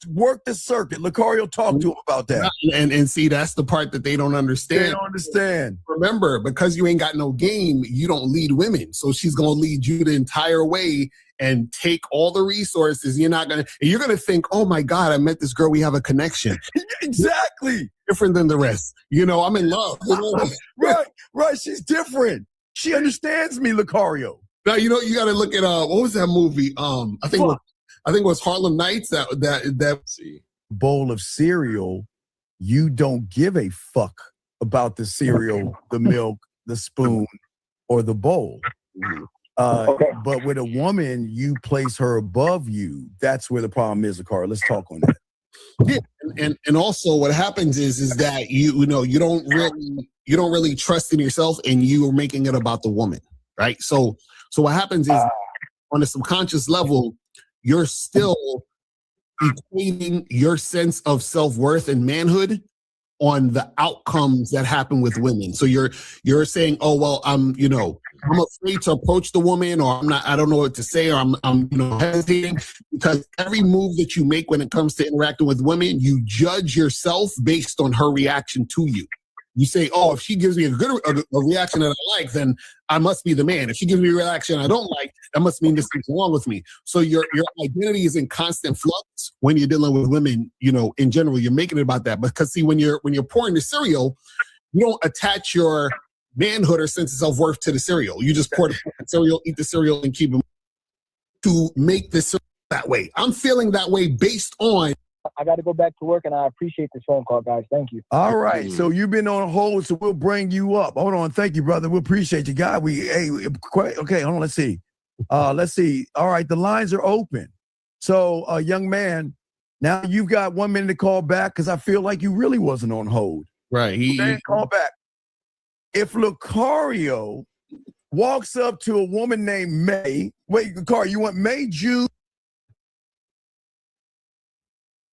S6: circuit. Lucario, talk to him about that.
S5: And see, that's the part that they don't understand.
S6: They don't understand.
S5: Remember, because you ain't got no game, you don't lead women. So she's gonna lead you the entire way and take all the resources. You're gonna think, oh my God, I met this girl, we have a connection.
S6: Exactly.
S5: Different than the rest. You know, I'm in love. You know?
S6: Right. She's different. She understands me, Lucario.
S5: Now, you know, you gotta look at what was that movie? I think it was Harlem Nights that
S6: bowl of cereal. You don't give a fuck about the cereal, the milk, the spoon, or the bowl. But with a woman, you place her above you. That's where the problem is, Lucario. Let's talk on that.
S5: Yeah, and also what happens is that you don't really trust in yourself, and you are making it about the woman, right? So what happens is on a subconscious level, you're still equating your sense of self-worth and manhood on the outcomes that happen with women. So you're saying, oh well, I'm afraid to approach the woman, or I don't know what to say, or I'm hesitating, because every move that you make when it comes to interacting with women, you judge yourself based on her reaction to you. You say, oh, if she gives me a reaction that I like, then I must be the man. If she gives me a reaction I don't like, that must mean there's something wrong with me. So your identity is in constant flux when you're dealing with women. In general, you're making it about that. Because see, when you're pouring the cereal, you don't attach your manhood or sense of self-worth to the cereal. You just pour the cereal, eat the cereal, and keep it to make the cereal that way. I'm feeling that way based on.
S11: I got to go back to work, and I appreciate this phone call, guys. Thank you.
S6: All right. So you've been on hold, so we'll bring you up. Hold on. Thank you, brother. We appreciate you, guy. Okay, hold on. Let's see. All right. The lines are open. So, young man, now you've got 1 minute to call back, because I feel like you really wasn't on hold.
S5: Right. He
S6: call back. If Lucario walks up to a woman named May, wait, Lucario, you want May, June?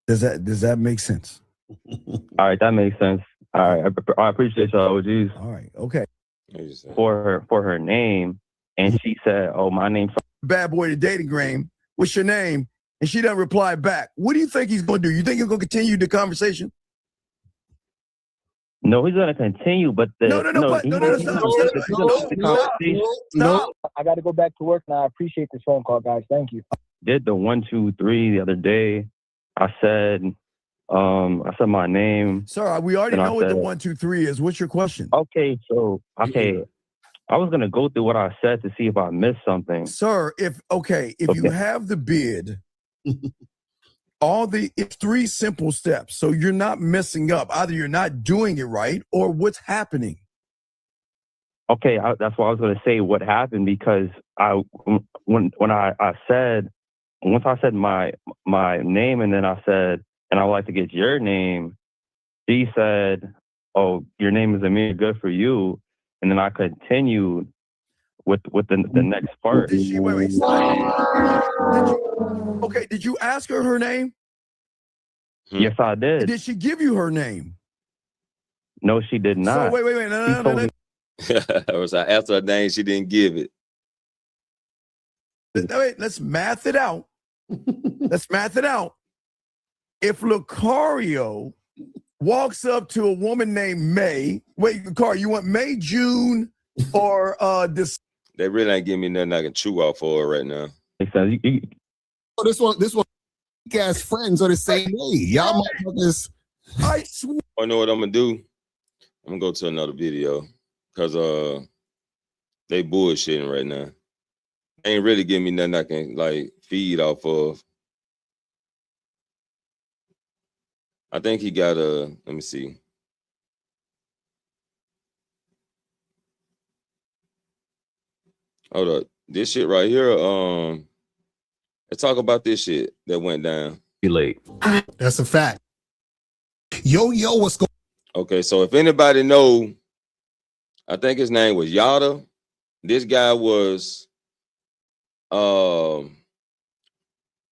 S6: Does that make sense?
S8: All right, that makes sense. All right, I appreciate y'all, OGs.
S6: All right, okay.
S8: For her name, and she said, "Oh, my name's
S6: Bad Boy, the dating game. What's your name?" And she doesn't reply back. What do you think he's going to do? You think he's going to continue the conversation?
S8: No, he's going to continue, but
S6: No.
S11: I got to go back to work now. I appreciate this phone call, guys. Thank you.
S8: Did the 1, 2, 3 the other day. I said my name.
S6: Sir, we already know what the 1, 2, 3 is. What's your question?
S8: Okay. I was gonna go through what I said to see if I missed something.
S6: Sir, if you have the bid, it's 3 simple steps. So you're not messing up. Either you're not doing it right, or what's happening.
S8: Okay, that's why I was gonna say what happened, because once I said my name, and then I said, and I'd like to get your name, she said, oh, your name is Amir, good for you. And then I continued with the next part.
S6: Did she, wait, stop. Did you ask her name?
S8: Yes, I did.
S6: Did she give you her name?
S8: No, she did not.
S6: So wait, no.
S4: I asked her name, she didn't give it.
S6: Wait, let's math it out. If Lucario walks up to a woman named May, wait, Lucario, you want May, June, or this?
S4: They really ain't giving me nothing I can chew off for right now.
S5: This one. ass friends are the same way. Y'all motherfuckers.
S6: I swear.
S4: I know what I'm gonna do. I'm gonna go to another video because they bullshitting right now. They ain't really giving me nothing I can like feed off of. I think he got a. Let me see. Hold up. This shit right here. Let's talk about this shit that went down.
S12: Late.
S5: That's a fact. Yo, what's going?
S4: Okay, so if anybody know, I think his name was Yada. This guy was putting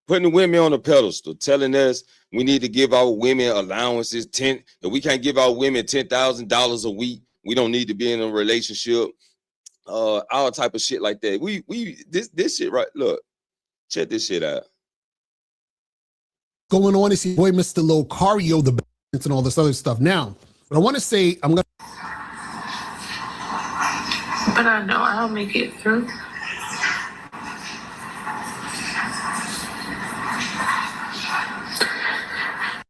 S4: the women on a pedestal, telling us we need to give our women allowances. If we can't give our women $10,000 a week, we don't need to be in a relationship. All type of shit like that. This shit right. Look, check this shit out.
S5: Going on is your boy Mr. Locario, the balance and all this other stuff. Now, but I want to say I'm gonna.
S13: But I know I'll make it through.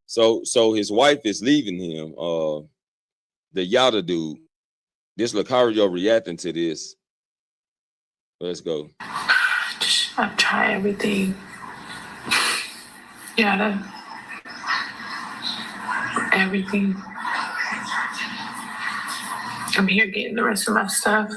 S4: So his wife is leaving him. The Yada dude. This Locario reacting to this. Let's go.
S13: I've tried everything. Yada. Everything. I'm here getting the rest of my stuff.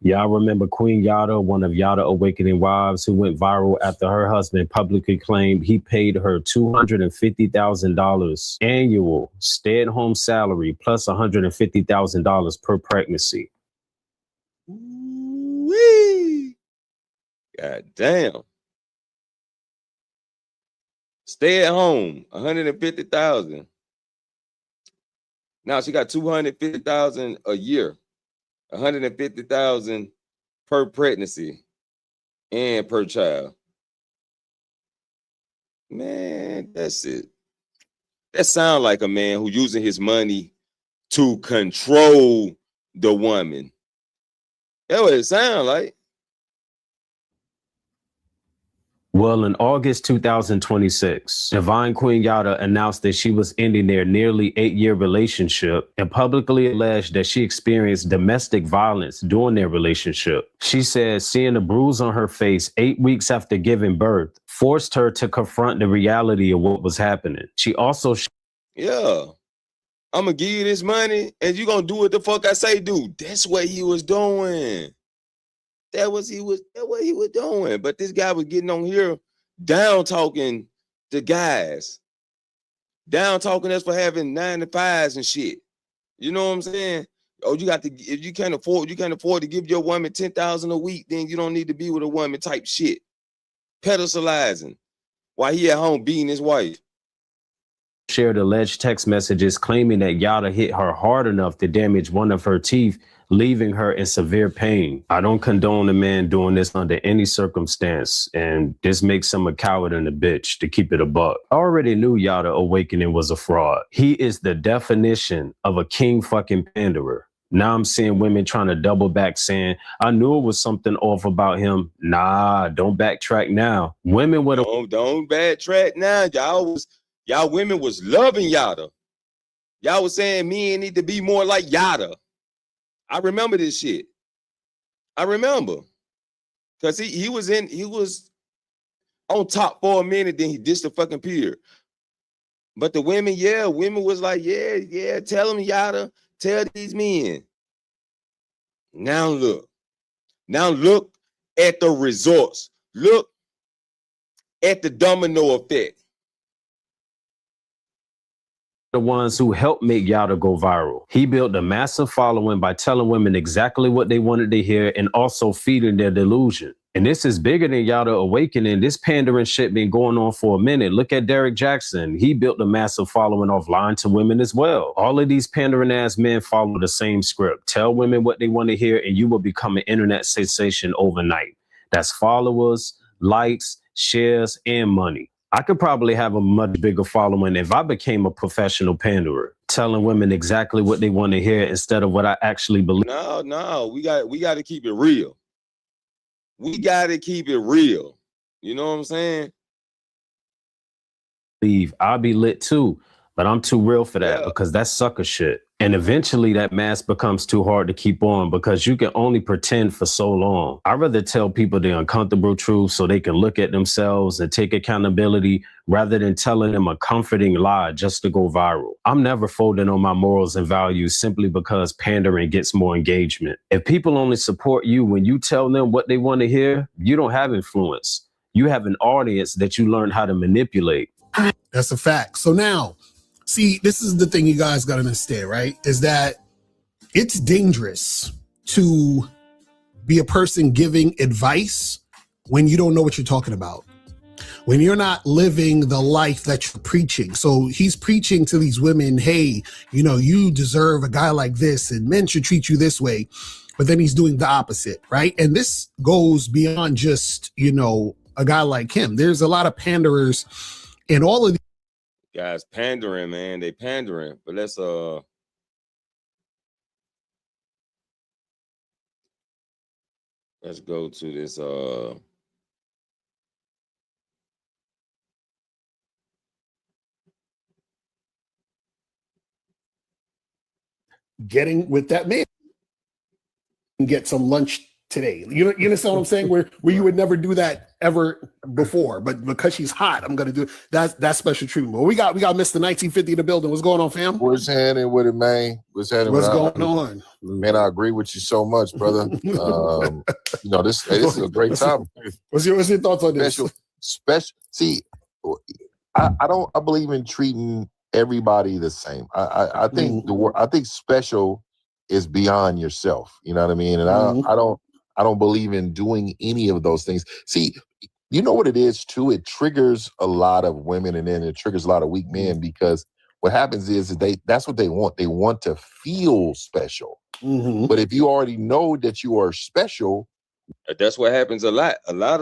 S12: Y'all remember Queen Yada, one of Yada Awakening wives, who went viral after her husband publicly claimed he paid her $250,000 annual stay-at-home salary plus $150,000 per pregnancy.
S4: Wee. God damn. Stay at home, $150,000. Now she got $250,000 a year. $150,000 per pregnancy and per child. Man, that's it. That sounds like a man who using his money to control the woman. That's what it sounds like.
S12: Well, in August 2026, Divine Queen Yada announced that she was ending their nearly 8-year relationship and publicly alleged that she experienced domestic violence during their relationship. She said seeing a bruise on her face 8 weeks after giving birth forced her to confront the reality of what was happening. She also
S4: Yeah. I'm going to give you this money and you going to do what the fuck I say do. That's what he was doing. That what he was doing. But this guy was getting on here down talking the guys. Down talking us for having 9 to 5s and shit. You know what I'm saying? Oh, you got to, if you can't afford to give your woman $10,000 a week, then you don't need to be with a woman type shit. Pedestalizing while he at home beating his wife.
S12: shared alleged text messages claiming that Yada hit her hard enough to damage one of her teeth, leaving her in severe pain. I don't condone a man doing this under any circumstance, and this makes him a coward and a bitch, to keep it a buck. I already knew Yada Awakening was a fraud. He is the definition of a king fucking panderer. Now I'm seeing women trying to double back saying, I knew it was something off about him. Nah, don't backtrack now. Women would have...
S4: Don't backtrack now. Y'all women was loving Yada. Y'all was saying men need to be more like Yada. I remember this shit. I remember. Because he was on top for a minute, then he disappeared. But the women was like, yeah, tell them Yada, tell these men. Now look at the results. Look at the domino effect.
S12: The ones who helped make Yada go viral. He built a massive following by telling women exactly what they wanted to hear and also feeding their delusion. And this is bigger than Yada Awakening. This pandering shit been going on for a minute. Look at Derek Jackson. He built a massive following off lying to women as well. All of these pandering ass men follow the same script. Tell women what they want to hear and you will become an internet sensation overnight. That's followers, likes, shares, and money. I could probably have a much bigger following if I became a professional panderer, telling women exactly what they want to hear instead of what I actually believe.
S4: No, we got to keep it real. We got to keep it real. You know what I'm saying?
S12: I'll be lit too, but I'm too real for that because that's sucker shit. And eventually that mask becomes too hard to keep on because you can only pretend for so long. I'd rather tell people the uncomfortable truth so they can look at themselves and take accountability rather than telling them a comforting lie just to go viral. I'm never folding on my morals and values simply because pandering gets more engagement. If people only support you when you tell them what they want to hear, you don't have influence. You have an audience that you learn how to manipulate.
S5: That's a fact. So now, see, this is the thing you guys got to understand, right? Is that it's dangerous to be a person giving advice when you don't know what you're talking about, when you're not living the life that you're preaching. So he's preaching to these women, hey, you know, you deserve a guy like this and men should treat you this way. But then he's doing the opposite, right? And this goes beyond just, you know, a guy like him. There's a lot of panderers in all of these
S4: guys pandering, man. They pandering. But let's go to this
S5: getting with that man and get some lunch today. You understand what I'm saying? Where you would never do that ever before, but because she's hot, I'm gonna do it. That's special treatment. We got Mr. 1950 in the building. What's going on, fam?
S14: What's happening with it, man? What's going
S5: on?
S14: Man, I agree with you so much, brother. You know, this is a great topic.
S5: What's your thoughts on this?
S14: Special. See, I believe in treating everybody the same. I think I think special is beyond yourself. You know what I mean? And I don't believe in doing any of those things. See, you know what it is too? It triggers a lot of women and then it triggers a lot of weak men because what happens is that's what they want. They want to feel special.
S5: Mm-hmm.
S14: But if you already know that you are special,
S4: that's what happens a lot. A lot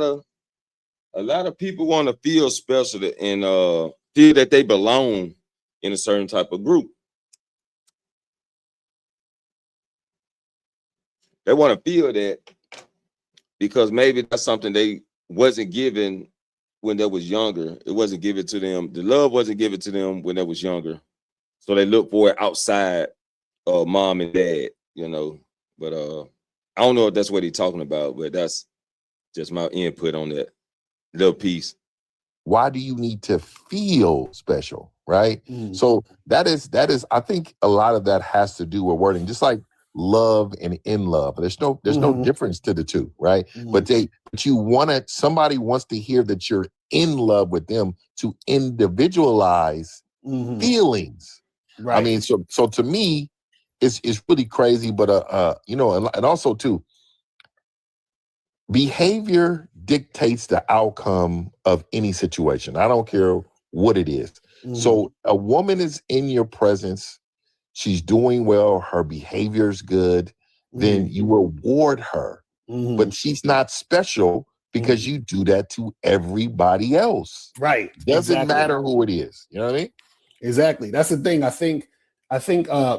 S4: of people want to feel special and feel that they belong in a certain type of group. They want to feel that because maybe that's something they wasn't given when they was younger. It wasn't given to them. The love wasn't given to them when they was younger. So they look for it outside of mom and dad, you know. But I don't know if that's what he's talking about, but that's just my input on that little piece.
S14: Why do you need to feel special, right? So that is, I think a lot of that has to do with wording, just like love and in love. There's no difference to the two, right? But somebody wants to hear that you're in love with them to individualize feelings.
S5: Right.
S14: I mean, so to me, it's really crazy, but you know, and also too, behavior dictates the outcome of any situation. I don't care what it is. So a woman is in your presence, she's doing well, her behavior's good, then you reward her. But she's not special because you do that to everybody else.
S5: Right.
S14: Doesn't matter who it is. You know what I mean?
S5: Exactly. That's the thing. I think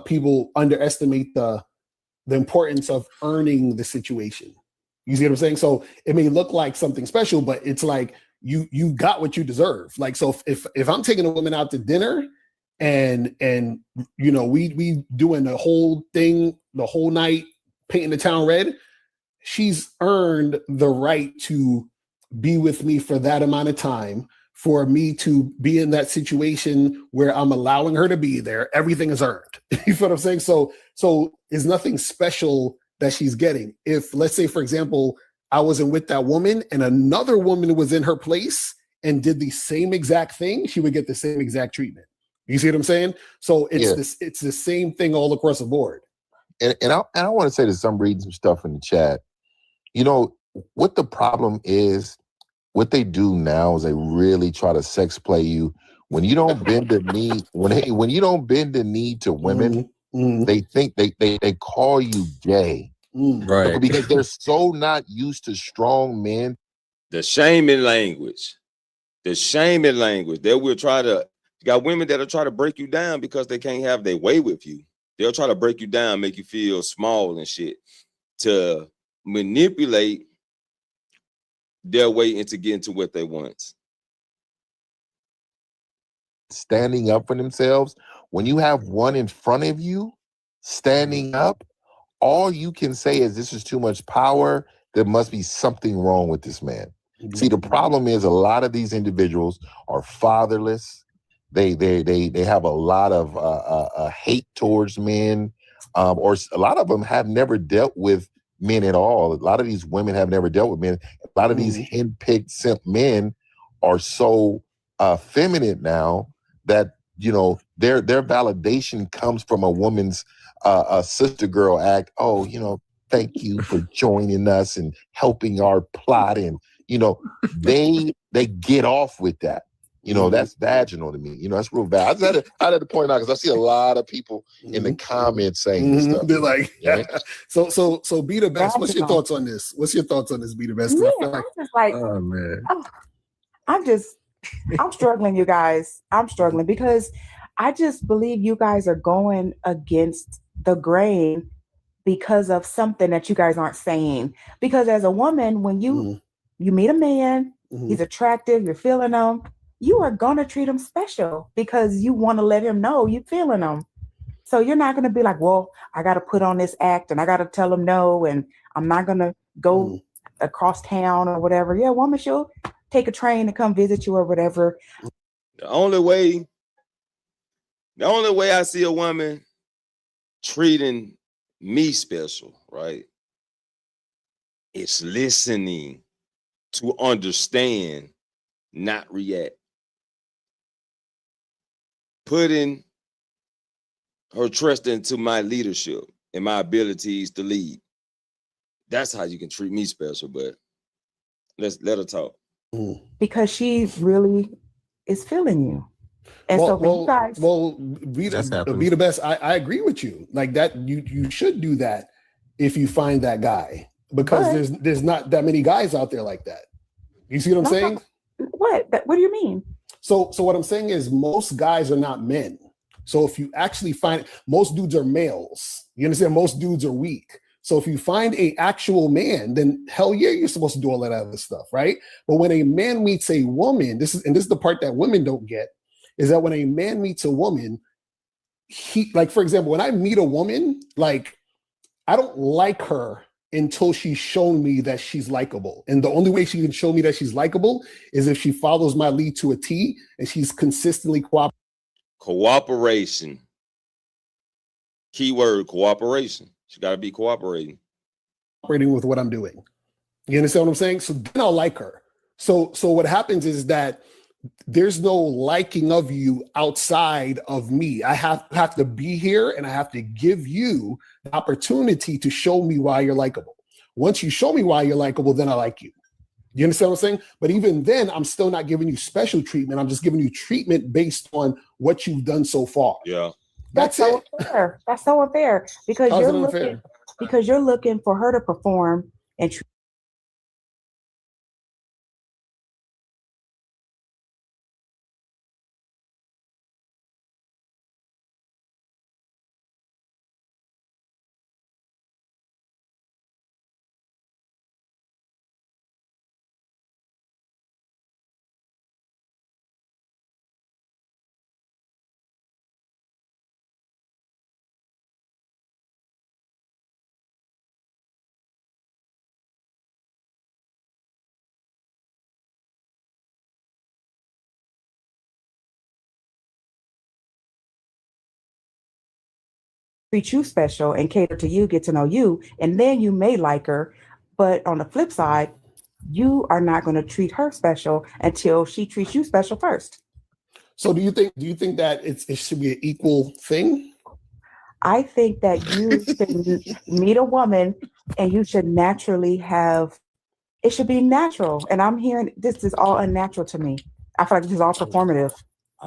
S5: people underestimate the importance of earning the situation. You see what I'm saying? So it may look like something special, but it's like you got what you deserve. Like, so if I'm taking a woman out to dinner and you know, we doing the whole thing, the whole night, painting the town red, she's earned the right to be with me for that amount of time, for me to be in that situation where I'm allowing her to be there. Everything is earned. You feel what I'm saying? So it's nothing special that she's getting. If, let's say, for example, I wasn't with that woman and another woman was in her place and did the same exact thing, she would get the same exact treatment. You see what I'm saying? So it's the same thing all across the board.
S14: And I want to say this, I'm reading some stuff in the chat. You know, what the problem is, what they do now is they really try to sex play you. When you don't bend the knee, when you don't bend the knee to women, they think they call you gay.
S4: Right.
S14: Because they're so not used to strong men.
S4: The shaming language. The shaming language that will try to, you got women that'll try to break you down because they can't have their way with you. They'll try to break you down, make you feel small and shit to manipulate their way into getting to what they want.
S14: Standing up for themselves. When you have one in front of you standing up, all you can say is this is too much power. There must be something wrong with this man. See, the problem is a lot of these individuals are fatherless. They have a lot of hate towards men, or a lot of them have never dealt with men at all. A lot of these women have never dealt with men. A lot of these henpicked simp men are so feminine now that, you know, their validation comes from a woman's a sister girl act. Oh, you know, thank you for joining us and helping our plot. And, you know, they get off with that. You know, that's vaginal to me. You know, that's real bad. I had to point out because I see a lot of people in the comments saying this stuff.
S5: They're like,
S14: right?
S5: So Be the Best. What's your thoughts on this? What's your thoughts on this, Be the Best?
S15: Yeah,
S5: I feel
S15: I'm just like,
S5: oh man,
S15: I'm struggling, you guys. I'm struggling because I just believe you guys are going against the grain because of something that you guys aren't saying. Because as a woman, when you meet a man, he's attractive, you're feeling him, you are gonna treat him special because you want to let him know you're feeling him. So you're not gonna be like, well, I gotta put on this act and I gotta tell him no, and I'm not gonna go across town or whatever. Yeah, woman, she'll take a train to come visit you or whatever.
S4: The only way I see a woman treating me special, right, it's listening to understand, not react. Putting her trust into my leadership and my abilities to lead. That's how you can treat me special, but let her talk.
S15: Because she really is feeling you. And so for you guys,
S5: Be the Best. I agree with you. Like that, you should do that if you find that guy, because there's not that many guys out there like that. You see what I'm saying?
S15: What do you mean?
S5: So what I'm saying is most guys are not men. So if you actually find, most dudes are males. You understand? Most dudes are weak. So if you find a actual man, then hell yeah, you're supposed to do all that other stuff, right? But when a man meets a woman, this is the part that women don't get, is that when a man meets a woman, he, like, for example, when I meet a woman, like, I don't like her until she's shown me that she's likable. And the only way she can show me that she's likable is if she follows my lead to a T and she's consistently
S4: cooperation. Keyword cooperation. She got to be cooperating
S5: with what I'm doing. You understand what I'm saying? So then I'll like her. So what happens is that there's no liking of you outside of me. I have to be here and I have to give you the opportunity to show me why you're likable. Once you show me why you're likable, then I like you. You understand what I'm saying? But even then, I'm still not giving you special treatment. I'm just giving you treatment based on what you've done so far.
S4: Yeah.
S15: That's so unfair. That's so unfair because you're looking for her to perform and treat you special and cater to you, get to know you, and then you may like her. But on the flip side, you are not going to treat her special until she treats you special first.
S5: So do you think that it should be an equal thing?
S15: I think that you should meet a woman and you should naturally have, it should be natural. And I'm hearing this is all unnatural to me. I feel like this is all performative.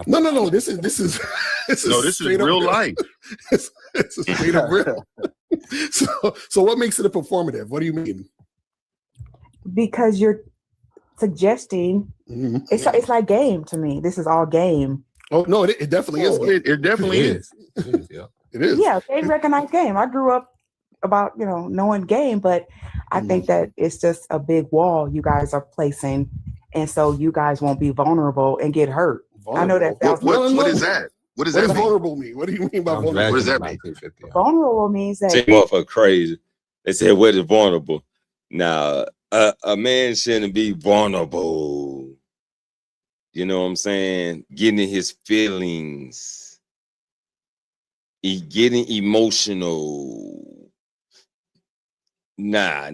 S5: No. This is
S14: real life.
S5: It's straight up real. So what makes it a performative? What do you mean?
S15: Because you're suggesting It's like game to me. This is all game.
S5: Oh no, it definitely is.
S14: It definitely is. It is. Yeah.
S5: It is.
S15: Yeah, game recognized game. I grew up about knowing game, but I think that it's just a big wall you guys are placing, and so you guys won't be vulnerable and get hurt. I know that sounds.
S14: What is that? What does that mean?
S5: Vulnerable mean? What do you mean by vulnerable?
S14: What does that mean?
S15: Vulnerable means that
S4: Say motherfucker crazy. They said what is vulnerable. Now a man shouldn't be vulnerable. You know what I'm saying? Getting in his feelings. Getting emotional. Nah.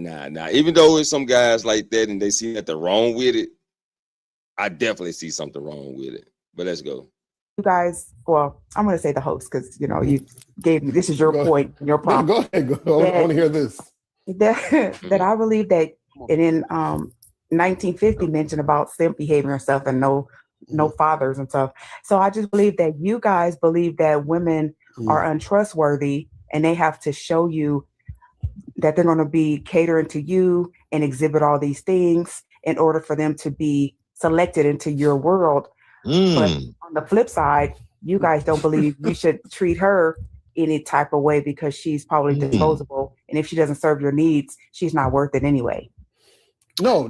S4: Even though it's some guys like that and they see nothing wrong with it, I definitely see something wrong with it. But let's go.
S15: you guys. Well, I'm going to say the host because you gave me. This is your point, your problem.
S5: Go ahead. Go. I want to hear this.
S15: That I believe that it in 1950 mentioned about simp behavior and stuff, and no fathers and stuff. So I just believe that you guys believe that women are untrustworthy, and they have to show you that they're going to be catering to you and exhibit all these things in order for them to be selected into your world. But on the flip side, you guys don't believe you should treat her any type of way because she's probably disposable, and if she doesn't serve your needs, she's not worth it anyway.
S5: No,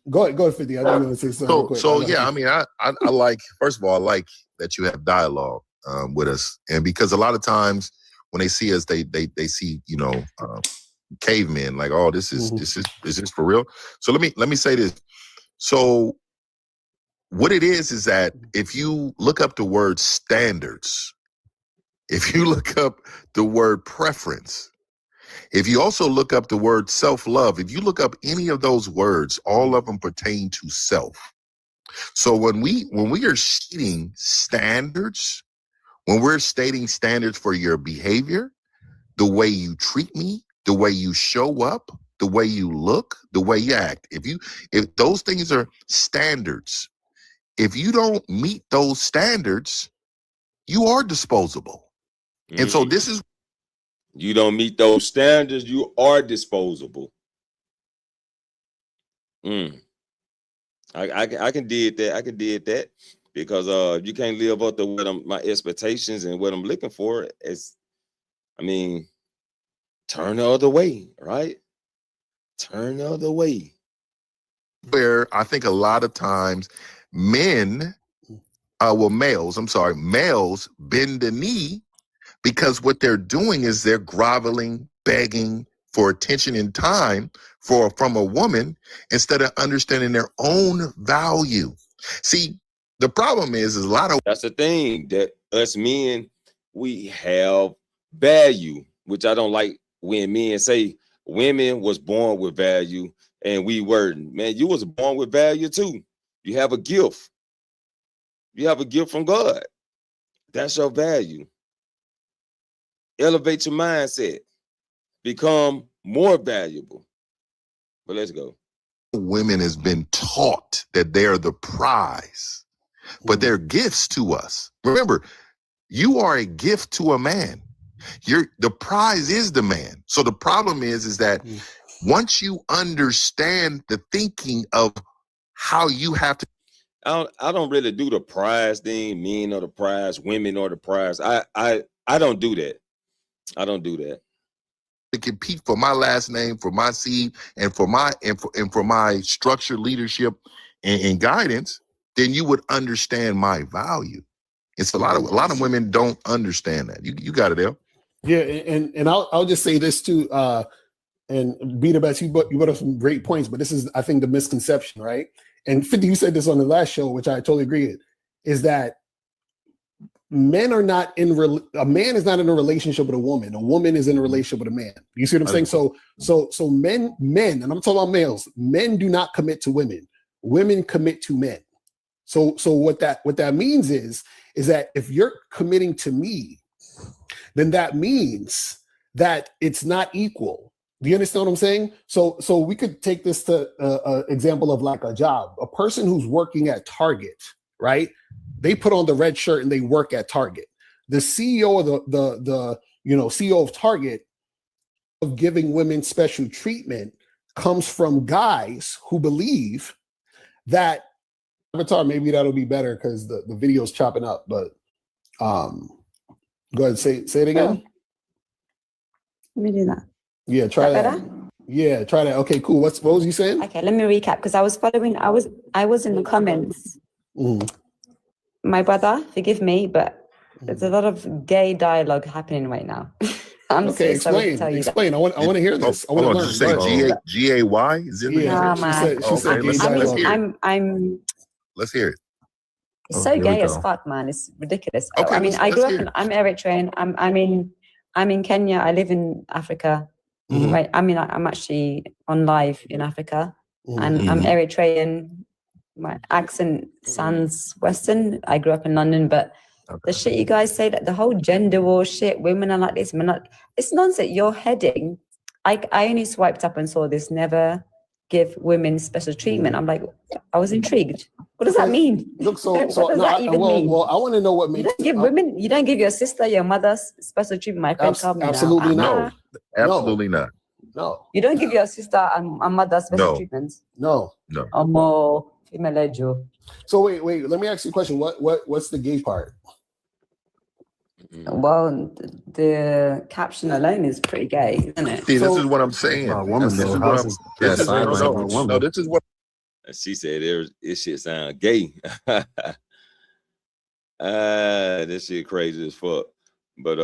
S5: go ahead, 50. I don't know to say something quick.
S14: So yeah, I mean, I like, first of all, I like that you have dialogue with us, and because a lot of times when they see us, they see cavemen, like, oh, this is for real. So let me say this. So what it is that if you look up the word standards, if you look up the word preference, if you also look up the word self-love, if you look up any of those words, all of them pertain to self. So when we are stating standards, when we're stating standards for your behavior, the way you treat me, the way you show up, the way you look, the way you act, if those things are standards, if you don't meet those standards, you are disposable. And so this is,
S4: you don't meet those standards, you are disposable. I can did that. I can did that because you can't live up to what my expectations and what I'm looking for. Turn the other way, right? Turn the other way.
S14: Where I think a lot of times males bend the knee because what they're doing is they're groveling, begging for attention and time from a woman instead of understanding their own value. See, the problem is a lot of...
S4: That's the thing, that us men, we have value, which I don't like when men say women was born with value and we weren't. Man, you was born with value too. You have a gift. You have a gift from God. That's your value. Elevate your mindset. Become more valuable. But let's go.
S14: Women has been taught that they're the prize, but they're gifts to us. Remember, you are a gift to a man. The prize is the man. So the problem is that once you understand the thinking of how you have to...
S4: I don't really do the prize thing, men or the prize, women or the prize. I don't do that. I don't do that.
S14: To compete for my last name, for my seed, and for my structured leadership and guidance, then you would understand my value. It's a lot of women don't understand that. You got it, El.
S5: Yeah, and I'll just say this too, and be the best. You brought up some great points, but this is, I think, the misconception, right? And 50, you said this on the last show, which I totally agree with, is that men are not a man is not in a relationship with a woman. A woman is in a relationship with a man. You see what I'm saying? So men, and I'm talking about males, men do not commit to women. Women commit to men. So what that means is that if you're committing to me, then that means that it's not equal. Do you understand what I'm saying? So we could take this to an example of like a job. A person who's working at Target, right? They put on the red shirt and they work at Target. The CEO of the CEO of Target of giving women special treatment comes from guys who believe that Avatar, maybe that'll be better because the video's chopping up. But go ahead, say it again.
S16: Let me do that.
S5: Yeah, try that.
S16: Better?
S5: Yeah, try that. Okay, cool. What was you saying?
S16: Okay, let me recap because I was following. I was in the comments. My brother, forgive me, but there's a lot of gay dialogue happening right now. I'm
S5: okay,
S16: so sorry to tell you
S5: explain. I want to hear this. I want to learn.
S14: Did you say G-A-Y? Is it?
S5: Yeah,
S16: man.
S5: she said gay dialogue.
S14: Let's hear it.
S16: It's so gay as fuck, man. It's ridiculous.
S14: Okay,
S16: I mean, I grew up
S14: hear
S16: in, I'm Eritrean. I'm in Kenya. I live in Africa. Right. I mean, I'm actually on live in Africa. I'm Eritrean. My accent sounds Western. I grew up in London, but the shit you guys say, that the whole gender war shit, women are like this, men are, it's nonsense. You're heading. I only swiped up and saw this, never give women special treatment. I'm like, I was intrigued. What does that mean?
S5: Look,
S16: what does that even mean?
S5: Well, I want to know what makes
S16: you don't give your sister, your mother special treatment. My friend told me
S5: absolutely
S16: now.
S5: not.
S14: Absolutely not.
S5: No.
S16: You don't give your sister and mother special treatment.
S5: No.
S16: More female Joe.
S5: So wait. Let me ask you a question. What's the gay part?
S16: Well, the caption alone is pretty gay, isn't it?
S14: See, this is what I'm saying. This is what.
S4: She said this shit sound gay. This shit crazy as fuck. But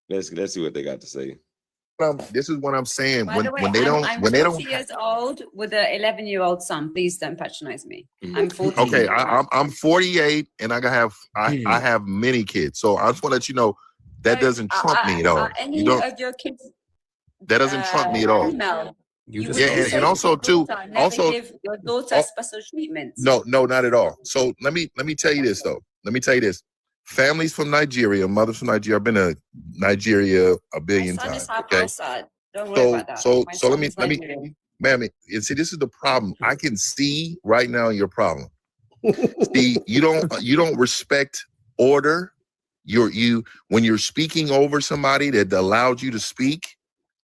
S4: let's see what they got to say.
S14: This is what I'm saying.
S16: By the way, I'm 40 years old with an 11-year-old son. Please don't patronize me. I'm 40.
S14: Okay, I'm 48 and I have many kids. So I just want to let you know that doesn't trump me at all.
S16: Any of your kids?
S14: That doesn't trump me at all.
S16: No.
S14: And also too. Also,
S16: give your daughter special treatment.
S14: No, not at all. So let me tell you this though. Let me tell you this. Families from Nigeria, mothers from Nigeria. I've been to Nigeria a billion times. Okay.
S16: Don't worry about that.
S14: So let me, ma'am. And see, this is the problem. I can see right now your problem. See, you don't respect order. When you're speaking over somebody that allowed you to speak,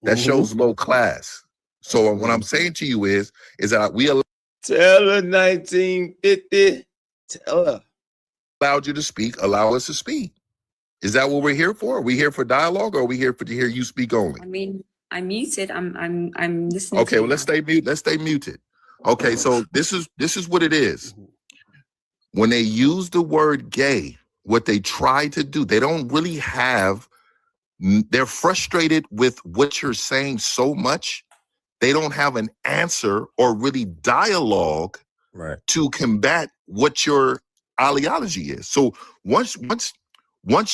S14: that shows low class. So what I'm saying to you is that we allow.
S4: Tell her 1950. Tell her.
S14: Allowed you to speak, allow us to speak. Is that what we're here for? Are we here for dialogue, or are we here to hear you speak only?
S16: I mean, I'm muted. I'm listening.
S14: Okay, well, let's stay muted. Okay, so this is what it is. When they use the word gay, what they try to do, they don't really have. They're frustrated with what you're saying so much, they don't have an answer or really dialogue to combat what your ideology is. So once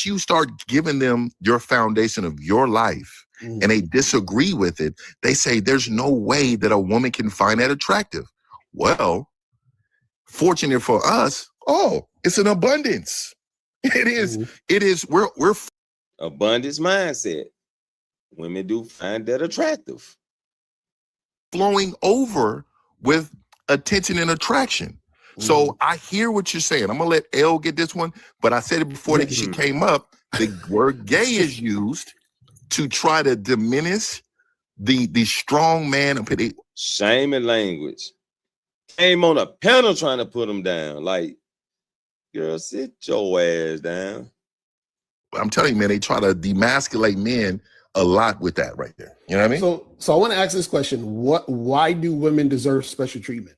S14: you start giving them your foundation of your life and they disagree with it, they say there's no way that a woman can find that attractive. Well, fortunate for us, it's an abundance. It is. We're
S4: abundance mindset. Women do find that attractive.
S14: Flowing over with attention and attraction. So I hear what you're saying. I'm gonna let Elle get this one, but I said it before that she came up. The word "gay" is used to try to diminish the strong man.
S4: Shaming language. Came on a panel trying to put them down. Like, girl, sit your ass down.
S14: I'm telling you, man, they try to demasculate men a lot with that right there. You know what I mean?
S5: So I want to ask this question: why do women deserve special treatment?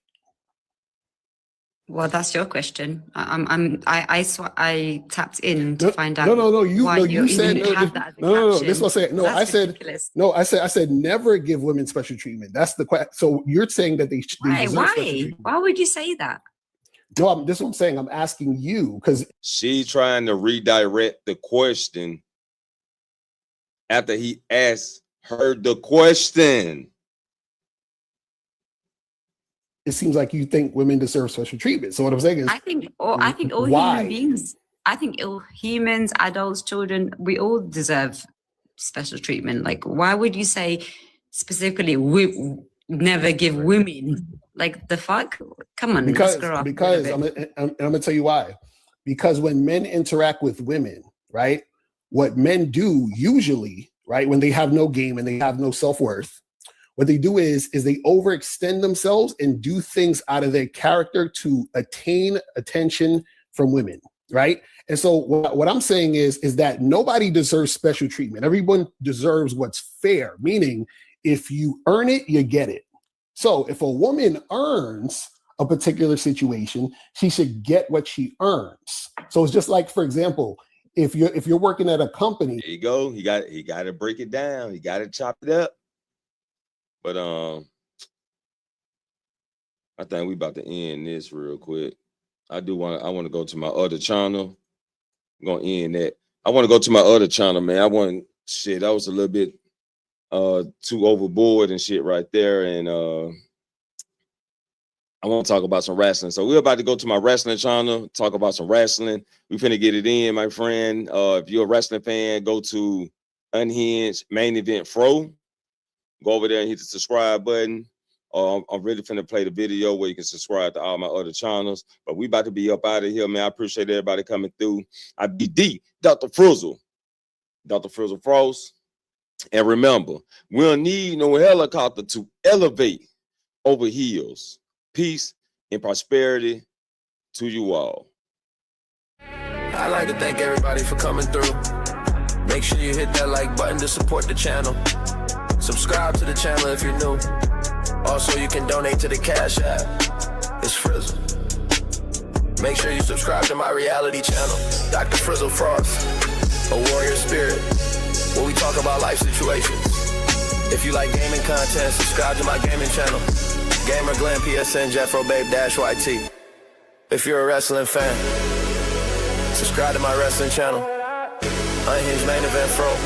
S16: Well, that's your question. I tapped in to find out.
S5: You said
S16: have that as a
S5: no.
S16: caption.
S5: This is what I said. No,
S16: That's
S5: I said
S16: ridiculous.
S5: no. I said never give women special treatment. That's the question. So you're saying that they deserve special treatment.
S16: Why would you say that?
S5: No, this is what I'm saying. I'm asking you because
S4: she's trying to redirect the question after he asked her the question.
S5: It seems like you think women deserve special treatment. So what I'm saying is,
S16: I think all human beings, all humans, adults, children, we all deserve special treatment. Like, why would you say specifically we never give women? Like, the fuck? Come on,
S5: because
S16: I'm
S5: gonna tell you why. Because when men interact with women, right, what men do usually, right, when they have no game and they have no self-worth, what they do is they overextend themselves and do things out of their character to attain attention from women, right? And so what I'm saying is that nobody deserves special treatment. Everyone deserves what's fair, meaning if you earn it, you get it. So if a woman earns a particular situation, she should get what she earns. So it's just like, for example, if you're working at a company.
S4: There you go. He got to break it down. He got to chop it up. But I think we about to end this real quick. I want to go to my other channel. I'm gonna end that. I want to go to my other channel, man. That was a little bit too overboard and shit right there. And I want to talk about some wrestling. So we're about to go to my wrestling channel, talk about some wrestling. We finna get it in, my friend. If you're a wrestling fan, go to Unhinged Main Event Fro. Go over there and hit the subscribe button. I'm really finna play the video where you can subscribe to all my other channels. But we about to be up out of here, man. I appreciate everybody coming through. I be Dr. Frizzle. Dr. Frizzle Frost. And remember, we don't need no helicopter to elevate over heels. Peace and prosperity to you all.
S1: I'd like to thank everybody for coming through. Make sure you hit that like button to support the channel. Subscribe to the channel if you're new. Also, you can donate to the Cash App. It's Frizzle. Make sure you subscribe to my reality channel, Dr. Frizzle Frost, a warrior spirit, where we talk about life situations. If you like gaming content, subscribe to my gaming channel, Gamer Glenn PSN Jeffro Babe -YT. If you're a wrestling fan, subscribe to my wrestling channel, Unhinged Main Event Fro.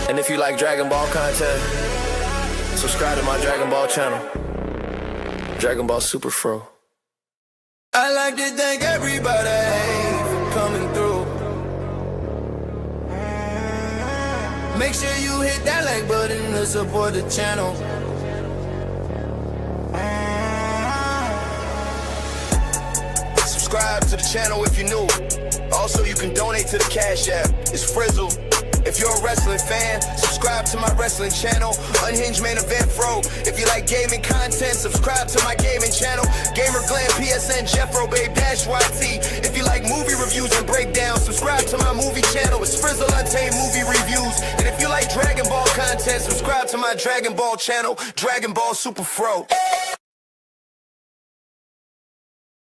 S1: And if you like Dragon Ball content, subscribe to my Dragon Ball channel, Dragon Ball Super Fro. I'd like to thank everybody for coming through. Make sure you hit that like button to support the channel. Subscribe to the channel if you're new. Also, you can donate to the Cash App. It's Frizzle. If you're a wrestling fan, subscribe to my wrestling channel, Unhinged Main Event Fro. If you like gaming content, subscribe to my gaming channel, Gamer Glenn PSN Jeffro Babe -YT. If you like movie reviews and breakdowns, subscribe to my movie channel. It's Frizzle Untamed Movie Reviews. And if you like Dragon Ball content, subscribe to my Dragon Ball channel, Dragon Ball Super Fro.